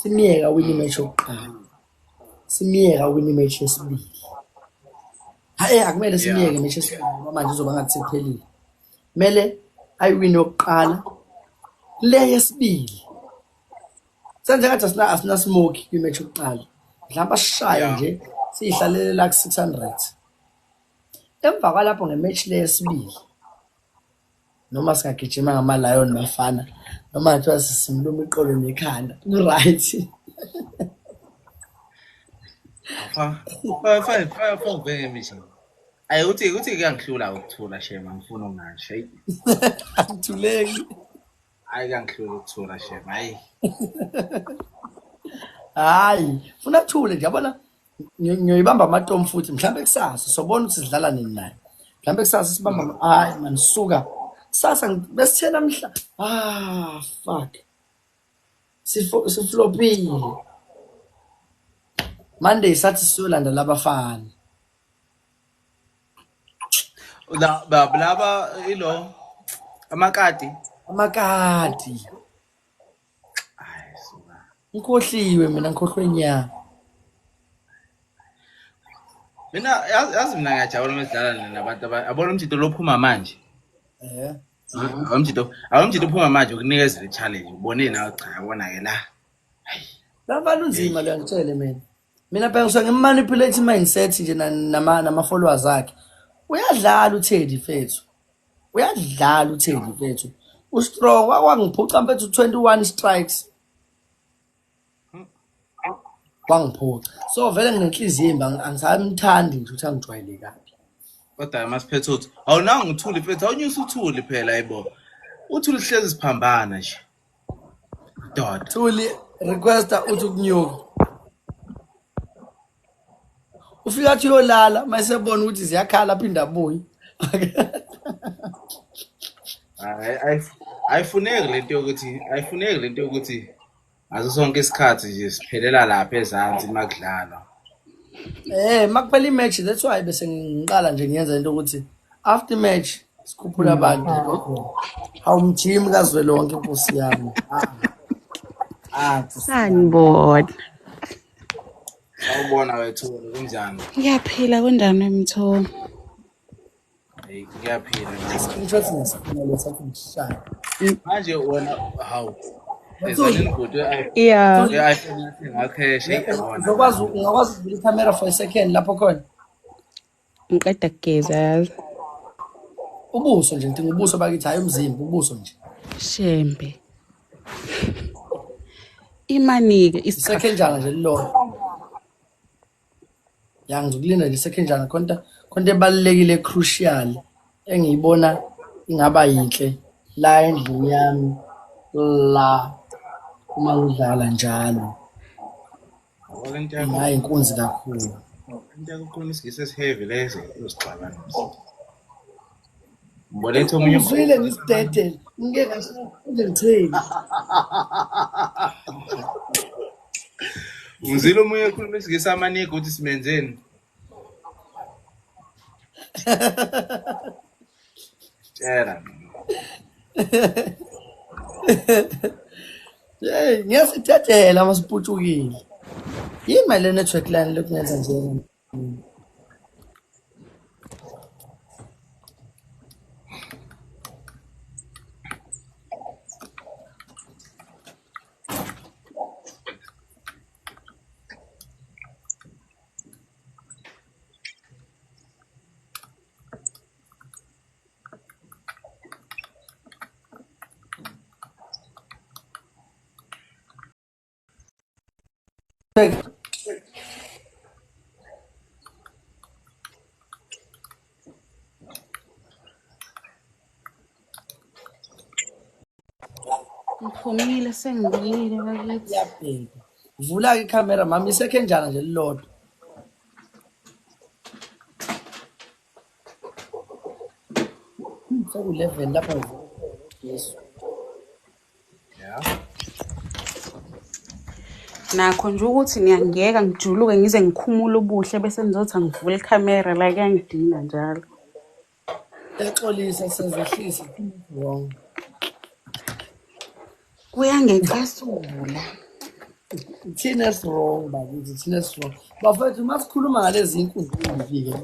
Simiyeka win match yokuqala. Simiyeka win match yesibili. akumele simiyeke meshe ngoba manje uzoba ngathi sekuphelile. Kumele ayiwini yokuqala le yesibili. Senze ngathi asina smoke kwimatch yokuqala. Mhlawumbe asishaye nje sihlalele la ku 600. Emva kwalapho ngematch le yesibili. Noma singagijima ngama-lion bafana noma kuthiwa sisimluma iqolo nekhanda ku-right. Fa ubheke mishini. Ayi uthi kuyangihlula ukuthula shema ngifuna ukungasho. Ngithuleki. Hayi kuyangihlula ukuthula shema hayi. Hayi, funa kuthule nje yabona ngiyoyibamba amatomu futhi mhlawumbe kusasa sobona ukuthi sidlala nini naye. Mhlawumbe kusasa sibamba hayi man suka. Sasa besithena mhla fuck. Siflopile. Monday sathi siyolanda labafana. Laba ilo amakati. Hayi suka. Ngikhohliwe mina ngikhohlwenya. Mina yazi mina ngiyajabula mesidlala nabantu abona umjito lophuma manje. Awumjito uphuma manje ukunikeza le challenge ubone nawe cha yabona ke la. Labantu nzima lo ngitshele mina. Mina phela ngisuka ngimanipulate mindset nje nama followers akhe. Uyadlala uTeddy fethu. Ustrong wangiphuca mpethu 21 strikes. Wangiphuca. So vele nginenhliziyo imba angisamthandi nje ukuthi angijwayele kabi. Kodwa masiphethe uthi awunanga uthuli fethu awunyusa uthuli phela ayibo. Uthuli hlezi siphambana nje. Doda. Thuli requesta uthi ukunyuka. Ufika athi uyolala mayesebona ukuthi ziyakhala aphinda abuye. Ayifuneki lento yokuthi ngaso sonke isikhathi nje siphelela lapha ezansi makudlalwa. Makuphela imatch that's why bese ngiqala nje ngiyenza into ukuthi after match sikhuphula abantu. Awumjimi kazwelonke inkosi yami. Sanibona. Sawubona wethu kunjani? Ngiyaphila kunjani Mthomo? Ngiyaphila. Screenshot ngesifuna lesathi ngishaya. Manje wena hawu. Ezalini kodwa ngakhe ungakwazi ukuvula i-camera for a second lapho khona. Ngiqeda kugeza yazi. Ubuso nje ngidinga ubuso bakithi hayi umzimba ubuso nje. Shembe. Imanike isecond njana nje lilodwa. Yangizokulinda nje second njana konta ebalekile crucial engiyibona ingaba yinhle la endlini yami la uma ngidlala njalo. Hayi inkunzi kakhulu. Into yokukhuluma isigisi esiheavy lezo usixabana. Mbolethe omunye uzwile ngisidedele ngeke ngithini. Uzile omunye ekhuluma isigisi amanika ukuthi simenzeni. Tshela. Ngiyasithathela masiphuthukile. Yini le network line lokungenza nje. Ngiphumile sengibuyile bakithi. Yabheka. Vula i-camera mami second njana nje lilodwa. Seku 11 lapha Yesu. Yeah. Nakho nje ukuthi ngiyangiyeka ngijuluke ngize ngikhumule ubuhle bese ngizothi angivule i-camera la kuyangidinga njalo. Exolisa sezehlisa wrong. Kuyangicasula. Thina's wrong bakithi thina's wrong. Bafethu masikhuluma ngalezi inkundla ngifike.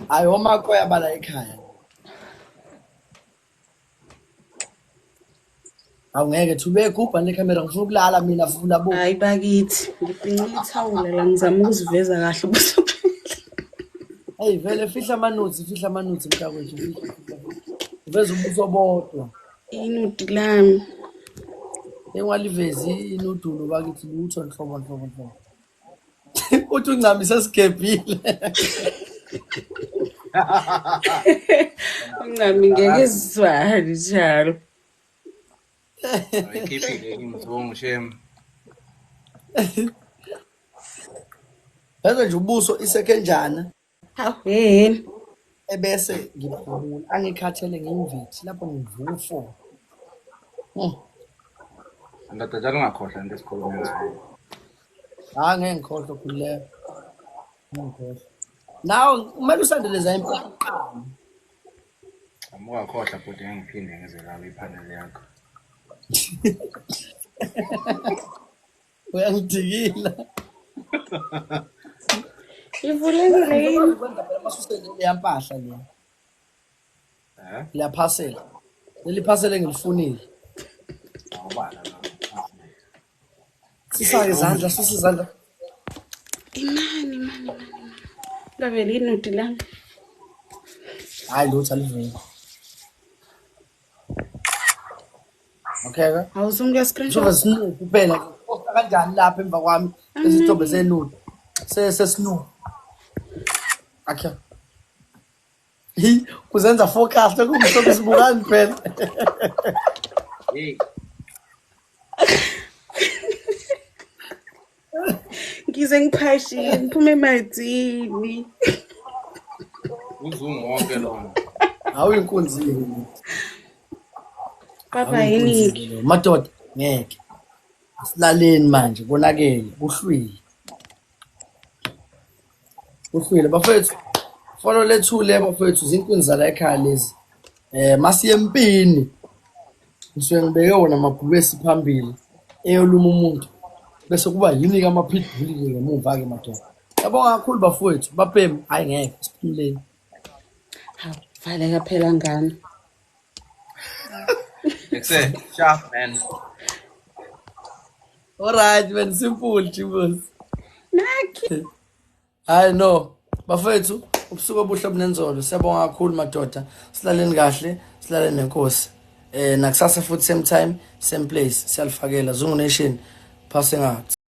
Hayi omakoya bala ekhaya. Awungeke thube khupha necamera ngifuna ukulala mina funa bo. Hayi bakithi, ngiphincile ithawula la ngizama ukuziveza kahle ubusophela. Hey vele fihla amanuthi mntakwethu. Uveza ubuso bodwa. Inuti lami. Engwalivezi inudulo bakithi lutho nhlobo. Uthi uncami sesigebhile. Ngami ngeke sizwahani njalo. Ayikhiphile imizongo shem. Bese nje ubuso isekenjana. Hawu yini? Ebese ngiphumula angikhathele ngimvithi lapho ngivufo. Angatajala ngakhohlwa into esikhuluma Ngeke ngikhohlwe kuleyo. Ngikhohlwe. Now kumele usandeleza impilo. Amukakhohlwa futhi ngiphinde ngize la ipanel yakho. Uyangidikila. Ivulekile yini? Masusele leyampahla le. La parcel. Leli parcel engilifunile. Awubala. Sisa izandla. Imani. Ngavela inuti lami. Hayi lutho aliveli. Okay ka? Awuzunge screenshot. Njoba sinu kuphela. Posta kanjani lapha emva kwami isithombe senuti. Sesinu. Akhe. Kuzenza focus kumhlobo sibukani phela. Hey. Ngize ngiphashile ngiphume emadini. Uzungu wonke lona. Hawu inkunzini. Papa yini? Madoda ngeke. Asilaleni manje konakele kuhlwile. Bafethu. Follow lethule bafethu zinkunzi la ekhaya lezi. Masiye empini. Ngisuke ngibeke wona amabhubesi phambili. Eyoluma umuntu. Bese kuba yini ke ama-pitbull ke ngemuva ke madoda. Yabonga kakhulu bafowethu baphem hayi ngeke siphumuleni. Hawu valeka phela ngani. Except sharp man. Alright man simple Jibos. Nakhi. Hayi no bafowethu ubusuku obuhle obunenzolo siyabonga kakhulu madoda silaleni kahle silaleni nenkosi. Nakusasa futhi same time same place siyalifakela Zungu Nation passing out.